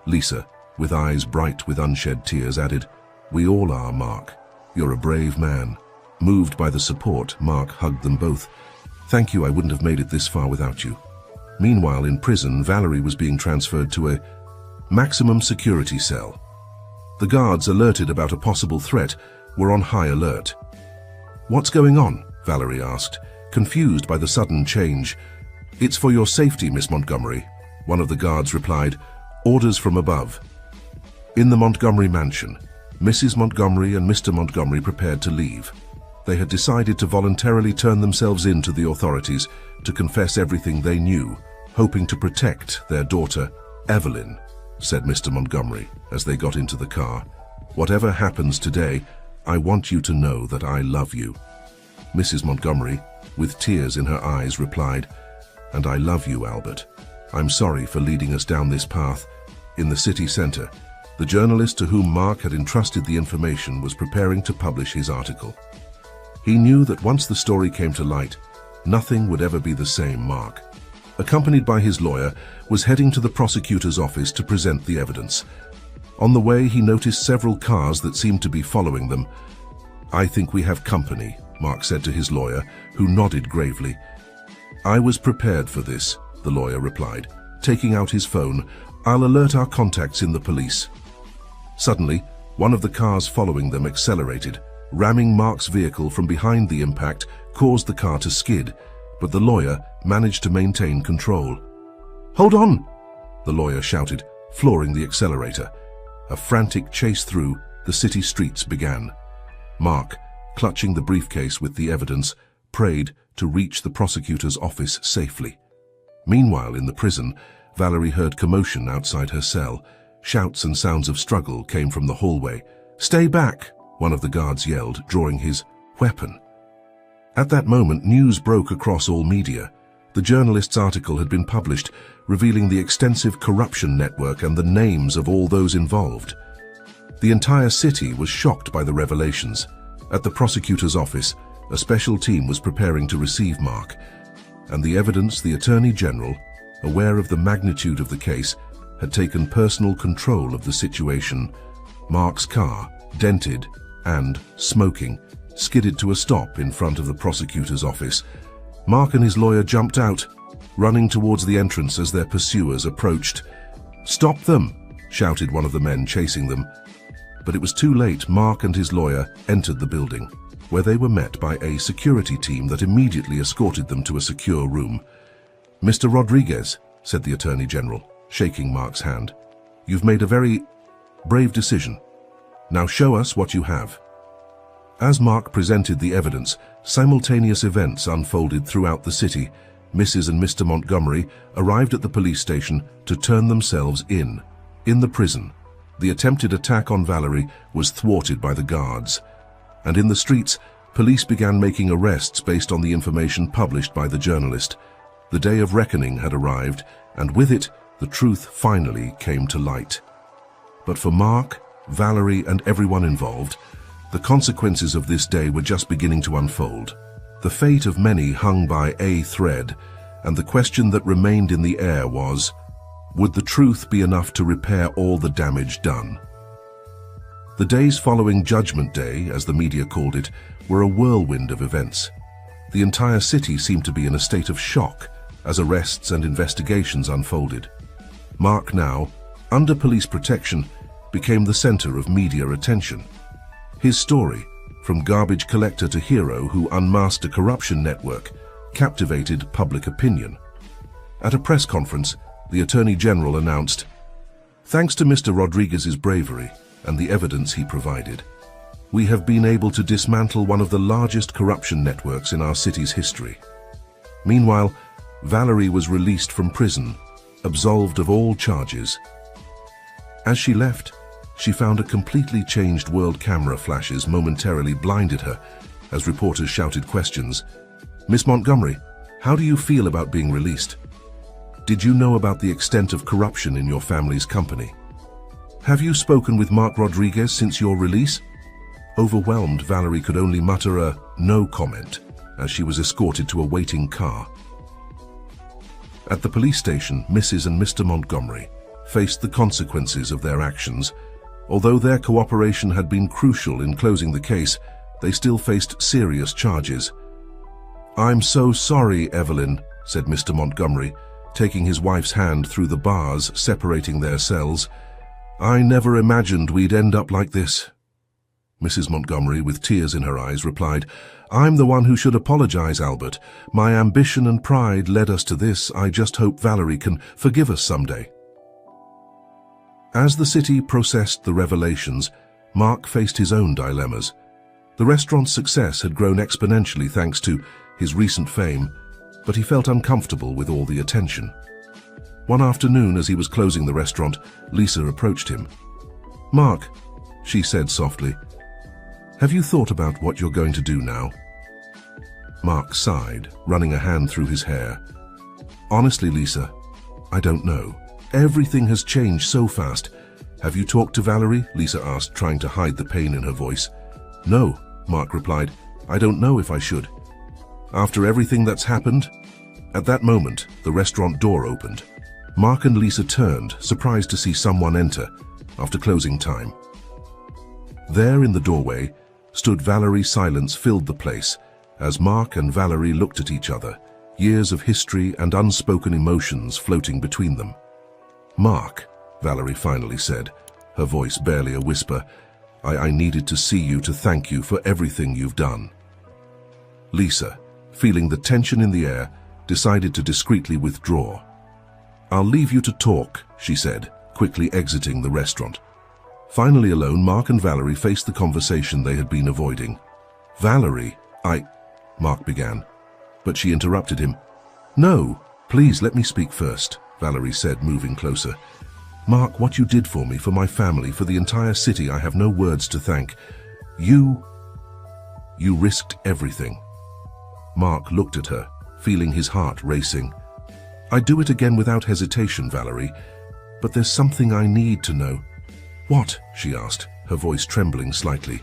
Lisa, with eyes bright with unshed tears, added, "We all are, Mark. You're a brave man." Moved by the support, Mark hugged them both. "Thank you, I wouldn't have made it this far without you." Meanwhile, in prison, Valerie was being transferred to a maximum security cell. The guards, alerted about a possible threat, were on high alert. "What's going on?" Valerie asked, confused by the sudden change. "It's for your safety, Miss Montgomery," one of the guards replied. "Orders from above." In the Montgomery mansion, Mrs. Montgomery and Mr. Montgomery prepared to leave. They had decided to voluntarily turn themselves in to the authorities to confess everything they knew, hoping to protect their daughter, Evelyn, said Mr. Montgomery as they got into the car. Whatever happens today, I want you to know that I love you. Mrs. Montgomery, with tears in her eyes, replied, And I love you, Albert. I'm sorry for leading us down this path. In the city centre, the journalist to whom Mark had entrusted the information was preparing to publish his article. He knew that once the story came to light, nothing would ever be the same. Mark, accompanied by his lawyer, was heading to the prosecutor's office to present the evidence. On the way, he noticed several cars that seemed to be following them. I think we have company, Mark said to his lawyer, who nodded gravely. I was prepared for this, the lawyer replied. Taking out his phone, I'll alert our contacts in the police. Suddenly, one of the cars following them accelerated. Ramming Mark's vehicle from behind. The impact caused the car to skid, but the lawyer managed to maintain control. Hold on, the lawyer shouted, flooring the accelerator. A frantic chase through the city streets began. Mark, clutching the briefcase with the evidence, prayed to reach the prosecutor's office safely. Meanwhile, in the prison, Valerie heard commotion outside her cell. Shouts and sounds of struggle came from the hallway. Stay back, one of the guards yelled, drawing his weapon. At that moment, news broke across all media. The journalist's article had been published, revealing the extensive corruption network and the names of all those involved. The entire city was shocked by the revelations. At the prosecutor's office, a special team was preparing to receive Mark, and the evidence, the Attorney General, aware of the magnitude of the case, had taken personal control of the situation. Mark's car, dented and smoking, skidded to a stop in front of the prosecutor's office. Mark and his lawyer jumped out, running towards the entrance as their pursuers approached. Stop them, shouted one of the men chasing them. But it was too late. Mark and his lawyer entered the building, where they were met by a security team that immediately escorted them to a secure room. Mr. Rodriguez, said the Attorney General, shaking Mark's hand, you've made a very brave decision. Now show us what you have. As Mark presented the evidence, simultaneous events unfolded throughout the city. Mrs. and Mr. Montgomery arrived at the police station to turn themselves in. In the prison, the attempted attack on Valerie was thwarted by the guards. And in the streets, police began making arrests based on the information published by the journalist. The day of reckoning had arrived, and with it, the truth finally came to light. But for Mark, Valerie, and everyone involved, the consequences of this day were just beginning to unfold. The fate of many hung by a thread, and the question that remained in the air was, would the truth be enough to repair all the damage done? The days following Judgment Day, as the media called it, were a whirlwind of events. The entire city seemed to be in a state of shock as arrests and investigations unfolded. Mark, now under police protection, became the center of media attention. His story, from garbage collector to hero who unmasked a corruption network, captivated public opinion. At a press conference, the Attorney General announced, "Thanks to Mr. Rodriguez's bravery and the evidence he provided, we have been able to dismantle one of the largest corruption networks in our city's history." Meanwhile, Valerie was released from prison, absolved of all charges. As she left, she found a completely changed world. Camera flashes momentarily blinded her as reporters shouted questions. "Miss Montgomery, how do you feel about being released? Did you know about the extent of corruption in your family's company? Have you spoken with Mark Rodriguez since your release?" Overwhelmed, Valerie could only mutter a no comment as she was escorted to a waiting car. At the police station, Mrs. and Mr. Montgomery faced the consequences of their actions. Although their cooperation had been crucial in closing the case, they still faced serious charges. "I'm so sorry, Evelyn," said Mr. Montgomery, taking his wife's hand through the bars separating their cells. "I never imagined we'd end up like this." Mrs. Montgomery, with tears in her eyes, replied, "I'm the one who should apologize, Albert. My ambition and pride led us to this. I just hope Valerie can forgive us someday." As the city processed the revelations, Mark faced his own dilemmas. The restaurant's success had grown exponentially thanks to his recent fame, but he felt uncomfortable with all the attention. One afternoon, as he was closing the restaurant, Lisa approached him. "Mark," she said softly, "have you thought about what you're going to do now?" Mark sighed, running a hand through his hair. "Honestly, Lisa, I don't know. Everything has changed so fast. Have you talked to Valerie?" Lisa asked, trying to hide the pain in her voice. "No," Mark replied. "I don't know if I should. After everything that's happened." At that moment, the restaurant door opened. Mark and Lisa turned, surprised to see someone enter after closing time. There in the doorway stood Valerie. Silence filled the place as Mark and Valerie looked at each other, years of history and unspoken emotions floating between them. "Mark," Valerie finally said, her voice barely a whisper, I needed to see you to thank you for everything you've done." Lisa, feeling the tension in the air, decided to discreetly withdraw. "I'll leave you to talk," she said, quickly exiting the restaurant. Finally alone, Mark and Valerie faced the conversation they had been avoiding. "Valerie, Mark began, but she interrupted him. "No, please let me speak first," Valerie said, moving closer. "Mark, what you did for me, for my family, for the entire city, I have no words to thank. You risked everything." Mark looked at her, feeling his heart racing. "I'd do it again without hesitation, Valerie, but there's something I need to know." "What?" she asked, her voice trembling slightly.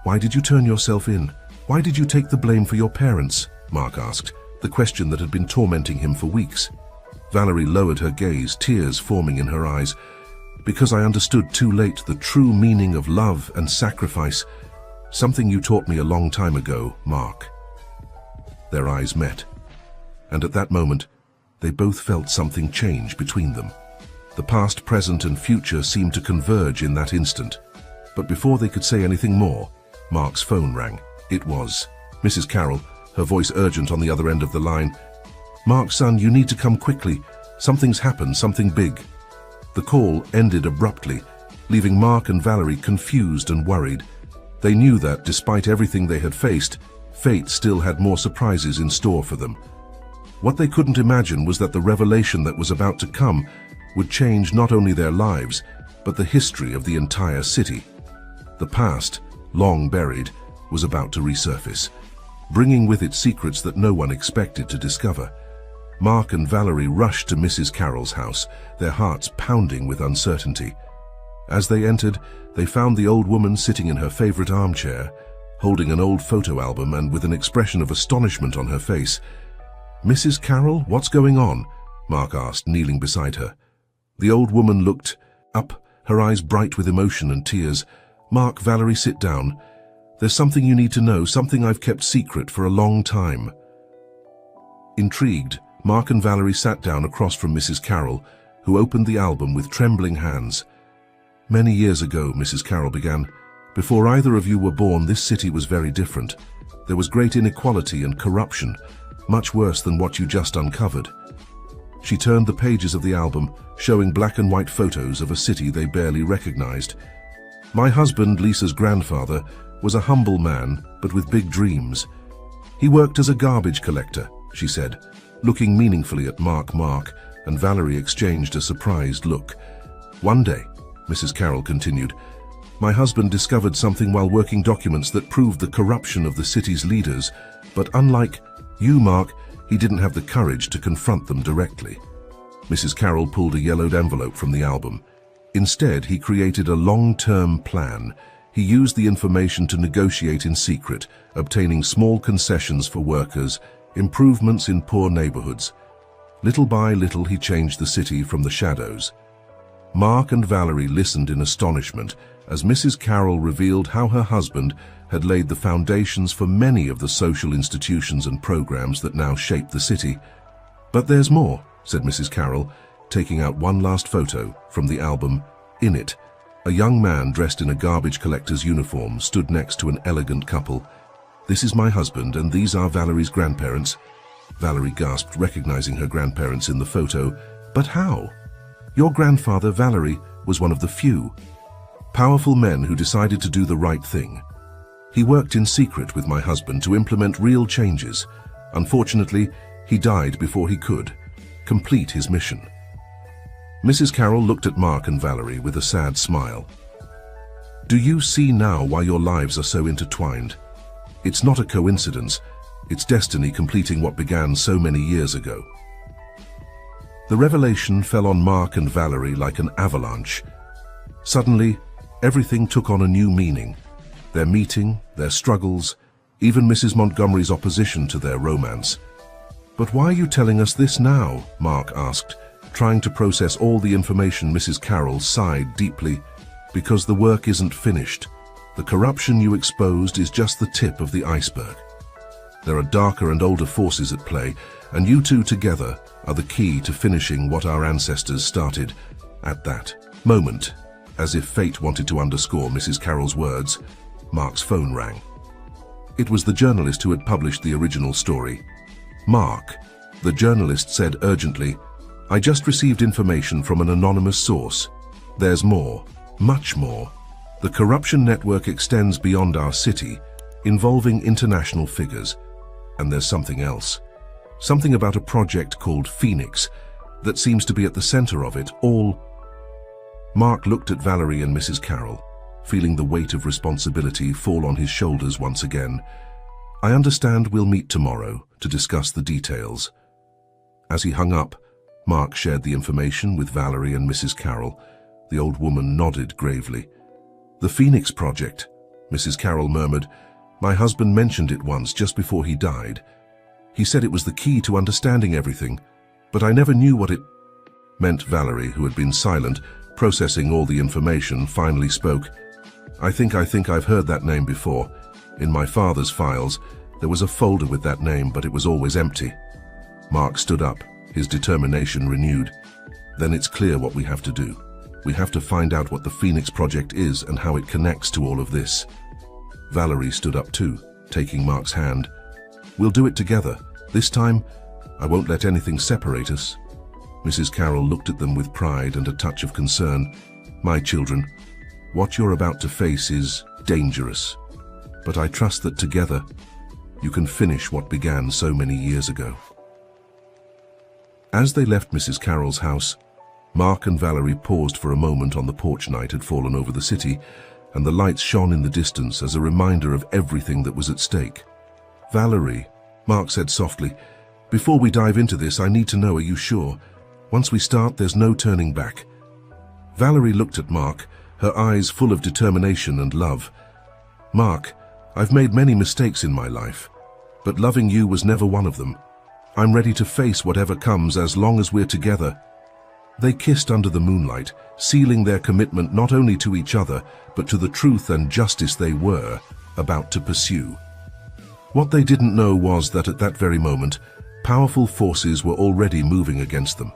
"Why did you turn yourself in? Why did you take the blame for your parents?" Mark asked, the question that had been tormenting him for weeks. Valerie lowered her gaze, tears forming in her eyes. "Because I understood too late the true meaning of love and sacrifice. Something you taught me a long time ago, Mark." Their eyes met, and at that moment, they both felt something change between them. The past, present, and future seemed to converge in that instant. But before they could say anything more, Mark's phone rang. It was Mrs. Carroll, her voice urgent on the other end of the line. "Mark, son, you need to come quickly. Something's happened, something big." The call ended abruptly, leaving Mark and Valerie confused and worried. They knew that, despite everything they had faced, fate still had more surprises in store for them. What they couldn't imagine was that the revelation that was about to come would change not only their lives, but the history of the entire city. The past, long buried, was about to resurface, bringing with it secrets that no one expected to discover. Mark and Valerie rushed to Mrs. Carroll's house, their hearts pounding with uncertainty. As they entered, they found the old woman sitting in her favorite armchair, holding an old photo album and with an expression of astonishment on her face. "Mrs. Carroll, what's going on?" Mark asked, kneeling beside her. The old woman looked up, her eyes bright with emotion and tears. "Mark, Valerie, sit down. There's something you need to know, something I've kept secret for a long time." Intrigued, Mark and Valerie sat down across from Mrs. Carroll, who opened the album with trembling hands. "Many years ago," Mrs. Carroll began, "before either of you were born, this city was very different. There was great inequality and corruption, much worse than what you just uncovered." She turned the pages of the album, showing black and white photos of a city they barely recognized. "My husband, Lisa's grandfather, was a humble man, but with big dreams. He worked as a garbage collector," she said, looking meaningfully at Mark, and Valerie exchanged a surprised look. "One day," Mrs. Carroll continued, "my husband discovered something while working documents that proved the corruption of the city's leaders, but unlike you, Mark, he didn't have the courage to confront them directly." Mrs. Carroll pulled a yellowed envelope from the album. "Instead, he created a long-term plan. He used the information to negotiate in secret, obtaining small concessions for workers, improvements in poor neighborhoods. Little by little, he changed the city from the shadows." Mark and Valerie listened in astonishment as Mrs. Carroll revealed how her husband had laid the foundations for many of the social institutions and programs that now shape the city. "But there's more," said Mrs. Carroll, taking out one last photo from the album. In it, a young man dressed in a garbage collector's uniform stood next to an elegant couple. "This is my husband, and these are Valerie's grandparents." Valerie gasped, recognizing her grandparents in the photo. "But how? Your grandfather, Valerie, was one of the few." Powerful men who decided to do the right thing. He worked in secret with my husband to implement real changes. Unfortunately, he died before he could complete his mission. Mrs. Carroll looked at Mark and Valerie with a sad smile. Do you see now why your lives are so intertwined? It's not a coincidence. It's destiny completing what began so many years ago. The revelation fell on Mark and Valerie like an avalanche. Suddenly, everything took on a new meaning. Their meeting, their struggles, even Mrs. Montgomery's opposition to their romance. But why are you telling us this now? Mark asked, trying to process all the information. Mrs. Carroll sighed deeply. Because the work isn't finished. The corruption you exposed is just the tip of the iceberg. There are darker and older forces at play, and you two together are the key to finishing what our ancestors started. At that moment, as if fate wanted to underscore Mrs. Carroll's words, Mark's phone rang. It was the journalist who had published the original story. Mark, the journalist said urgently, I just received information from an anonymous source. There's more, much more. The corruption network extends beyond our city, involving international figures. And there's something else. Something about a project called Phoenix that seems to be at the center of it all. Mark looked at Valerie and Mrs. Carroll, feeling the weight of responsibility fall on his shoulders once again. I understand we'll meet tomorrow to discuss the details. As he hung up, Mark shared the information with Valerie and Mrs. Carroll. The old woman nodded gravely. The Phoenix Project, Mrs. Carroll murmured. My husband mentioned it once just before he died. He said it was the key to understanding everything, but I never knew what it meant. Valerie, who had been silent, processing all the information, finally spoke. I think I've heard that name before. In my father's files, there was a folder with that name, but it was always empty. Mark stood up, his determination renewed. Then it's clear what we have to do. We have to find out what the Phoenix Project is and how it connects to all of this. Valerie stood up too, taking Mark's hand. We'll do it together. This time, I won't let anything separate us. Mrs. Carroll looked at them with pride and a touch of concern. My children, what you're about to face is dangerous. But I trust that together, you can finish what began so many years ago. As they left Mrs. Carroll's house, Mark and Valerie paused for a moment. On the porch. Night had fallen over the city, and the lights shone in the distance as a reminder of everything that was at stake. Valerie, Mark said softly, before we dive into this, I need to know, are you sure? Once we start, there's no turning back. Valerie looked at Mark, her eyes full of determination and love. Mark, I've made many mistakes in my life, but loving you was never one of them. I'm ready to face whatever comes as long as we're together. They kissed under the moonlight, sealing their commitment not only to each other, but to the truth and justice they were about to pursue. What they didn't know was that at that very moment, powerful forces were already moving against them.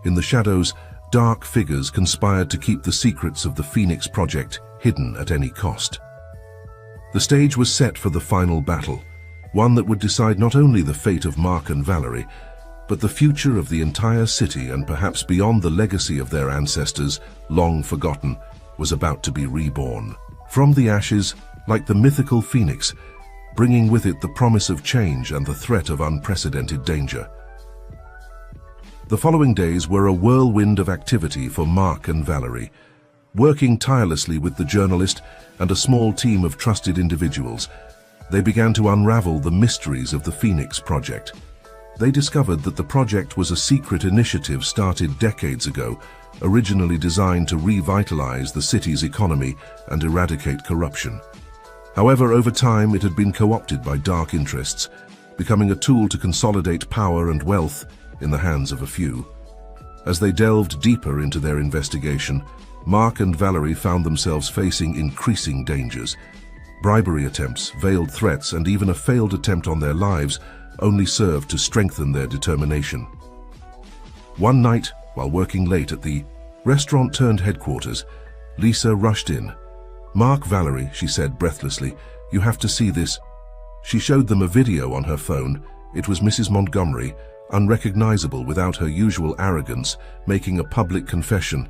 In the shadows, dark figures conspired to keep the secrets of the Phoenix Project hidden at any cost. The stage was set for the final battle, one that would decide not only the fate of Mark and Valerie, but the future of the entire city, and perhaps beyond. The legacy of their ancestors, long forgotten, was about to be reborn. From the ashes, like the mythical phoenix, bringing with it the promise of change and the threat of unprecedented danger. The following days were a whirlwind of activity for Mark and Valerie. Working tirelessly with the journalist and a small team of trusted individuals, they began to unravel the mysteries of the Phoenix Project. They discovered that the project was a secret initiative started decades ago, originally designed to revitalize the city's economy and eradicate corruption. However, over time it had been co-opted by dark interests, becoming a tool to consolidate power and wealth in the hands of a few. As they delved deeper into their investigation, Mark and Valerie found themselves facing increasing dangers. Bribery attempts, veiled threats, and even a failed attempt on their lives only served to strengthen their determination. One night, while working late at the restaurant-turned-headquarters, Lisa rushed in. Mark, Valerie, she said breathlessly, you have to see this. She showed them a video on her phone. It was Mrs. Montgomery, unrecognizable without her usual arrogance, making a public confession.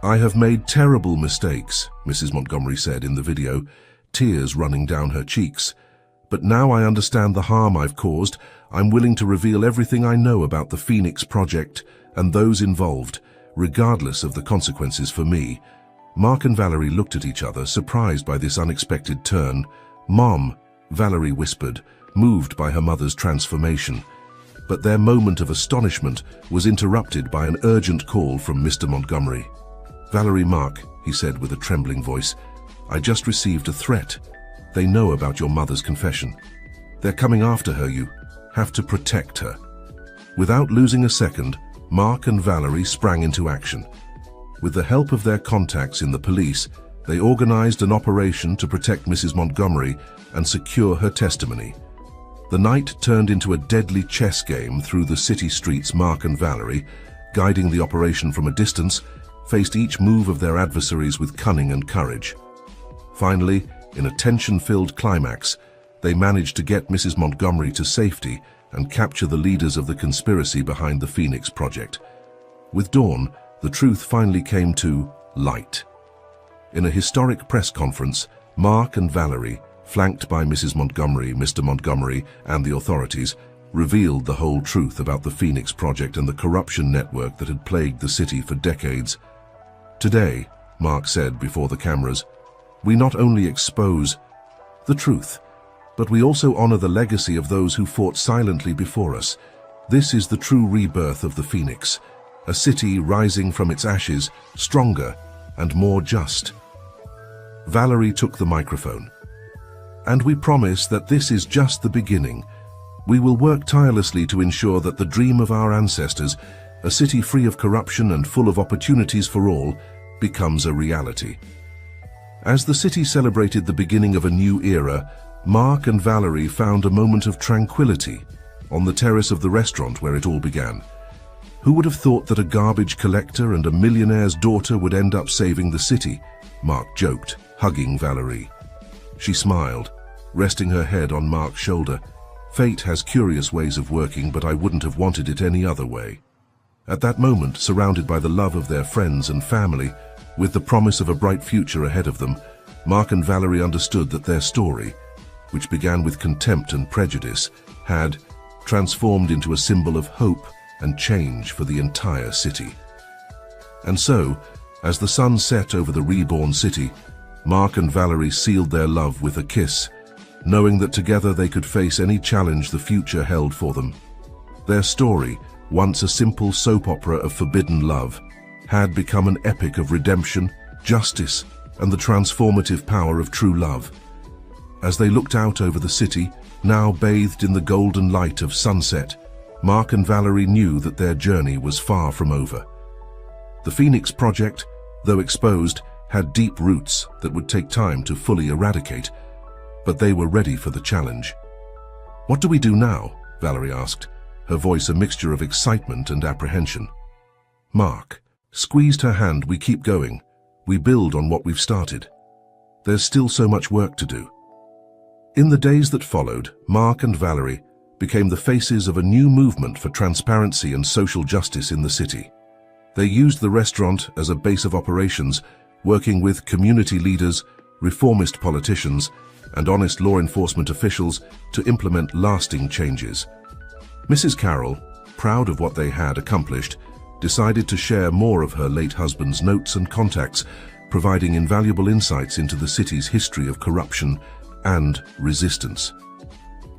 "I have made terrible mistakes," Mrs. Montgomery said in the video, tears running down her cheeks. "But now I understand the harm I've caused. I'm willing to reveal everything I know about the Phoenix Project and those involved, regardless of the consequences for me." Mark and Valerie looked at each other, surprised by this unexpected turn. "Mom," Valerie whispered, moved by her mother's transformation. But their moment of astonishment was interrupted by an urgent call from Mr. Montgomery. "Valerie, Mark," he said with a trembling voice, "I just received a threat. They know about your mother's confession. They're coming after her. You have to protect her." Without losing a second, Mark and Valerie sprang into action. With the help of their contacts in the police, they organized an operation to protect Mrs. Montgomery and secure her testimony. The night turned into a deadly chess game through the city streets. Mark and Valerie, guiding the operation from a distance, faced each move of their adversaries with cunning and courage. Finally, in a tension-filled climax, they managed to get Mrs. Montgomery to safety and capture the leaders of the conspiracy behind the Phoenix Project. With dawn, the truth finally came to light. In a historic press conference, Mark and Valerie, flanked by Mrs. Montgomery, Mr. Montgomery, and the authorities, revealed the whole truth about the Phoenix Project and the corruption network that had plagued the city for decades. "Today," Mark said before the cameras, "we not only expose the truth, but we also honor the legacy of those who fought silently before us. This is the true rebirth of the Phoenix, a city rising from its ashes, stronger and more just." Valerie took the microphone. "And we promise that this is just the beginning. We will work tirelessly to ensure that the dream of our ancestors, a city free of corruption and full of opportunities for all, becomes a reality." As the city celebrated the beginning of a new era, Mark and Valerie found a moment of tranquility on the terrace of the restaurant where it all began. "Who would have thought that a garbage collector and a millionaire's daughter would end up saving the city?" Mark joked, hugging Valerie. She smiled, resting her head on Mark's shoulder. "Fate has curious ways of working, but I wouldn't have wanted it any other way." At that moment, surrounded by the love of their friends and family, with the promise of a bright future ahead of them, Mark and Valerie understood that their story, which began with contempt and prejudice, had transformed into a symbol of hope and change for the entire city. And so, as the sun set over the reborn city, Mark and Valerie sealed their love with a kiss, knowing that together they could face any challenge the future held for them. Their story, once a simple soap opera of forbidden love, had become an epic of redemption, justice, and the transformative power of true love. As they looked out over the city, now bathed in the golden light of sunset, Mark and Valerie knew that their journey was far from over. The Phoenix Project, though exposed, had deep roots that would take time to fully eradicate, but they were ready for the challenge. "What do we do now?" Valerie asked, her voice a mixture of excitement and apprehension. Mark squeezed her hand. "We keep going. We build on what we've started. There's still so much work to do." In the days that followed, Mark and Valerie became the faces of a new movement for transparency and social justice in the city. They used the restaurant as a base of operations, working with community leaders, reformist politicians, and honest law enforcement officials to implement lasting changes. Mrs. Carroll, proud of what they had accomplished, decided to share more of her late husband's notes and contacts, providing invaluable insights into the city's history of corruption and resistance.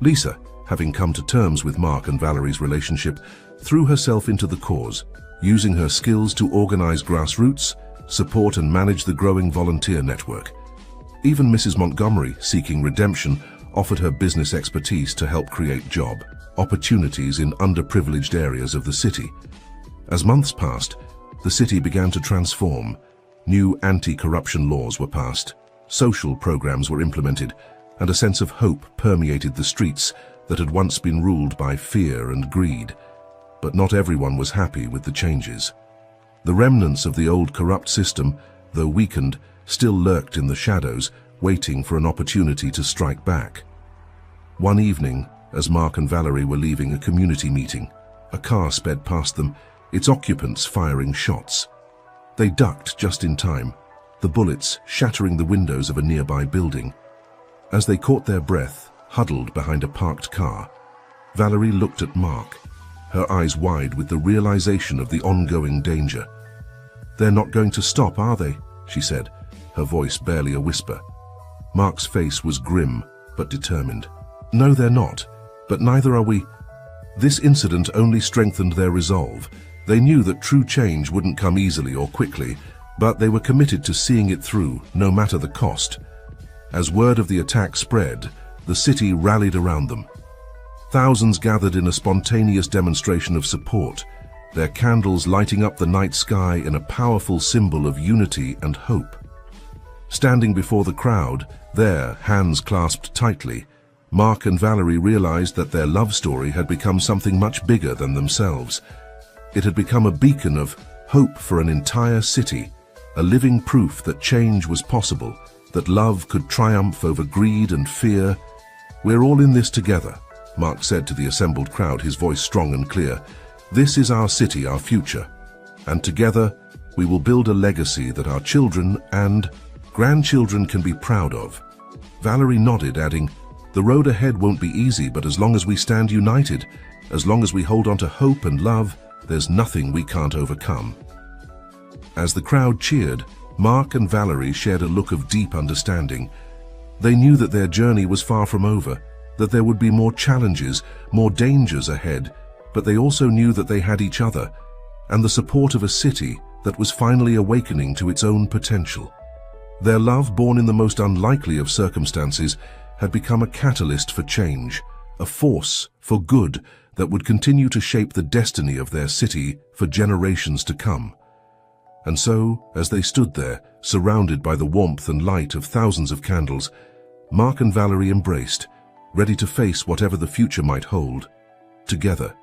Lisa, having come to terms with Mark and Valerie's relationship, threw herself into the cause, using her skills to organize grassroots, support and manage the growing volunteer network. Even Mrs. Montgomery, seeking redemption, offered her business expertise to help create job opportunities in underprivileged areas of the city. As months passed, the city began to transform. New anti-corruption laws were passed, social programs were implemented, and a sense of hope permeated the streets that had once been ruled by fear and greed. But not everyone was happy with the changes. The remnants of the old corrupt system, though weakened, still lurked in the shadows, waiting for an opportunity to strike back. One evening, as Mark and Valerie were leaving a community meeting, a car sped past them, its occupants firing shots. They ducked just in time, the bullets shattering the windows of a nearby building. As they caught their breath, huddled behind a parked car, Valerie looked at Mark, her eyes wide with the realization of the ongoing danger. "They're not going to stop, are they?" she said, her voice barely a whisper. Mark's face was grim but determined. "No, they're not, but neither are we." This incident only strengthened their resolve. They knew that true change wouldn't come easily or quickly, but they were committed to seeing it through, no matter the cost. As word of the attack spread, the city rallied around them. Thousands gathered in a spontaneous demonstration of support, their candles lighting up the night sky in a powerful symbol of unity and hope. Standing before the crowd, their hands clasped tightly, Mark and Valerie realized that their love story had become something much bigger than themselves. It had become a beacon of hope for an entire city, a living proof that change was possible, that love could triumph over greed and fear. "We're all in this together," Mark said to the assembled crowd, his voice strong and clear. "This is our city, our future. And together, we will build a legacy that our children and grandchildren can be proud of." Valerie nodded, adding, "The road ahead won't be easy, but as long as we stand united, as long as we hold on to hope and love, there's nothing we can't overcome." As the crowd cheered, Mark and Valerie shared a look of deep understanding. They knew that their journey was far from over, that there would be more challenges, more dangers ahead, but they also knew that they had each other, and the support of a city that was finally awakening to its own potential. Their love, born in the most unlikely of circumstances, had become a catalyst for change, a force for good that would continue to shape the destiny of their city for generations to come. And so, as they stood there, surrounded by the warmth and light of thousands of candles, Mark and Valerie embraced, ready to face whatever the future might hold, together.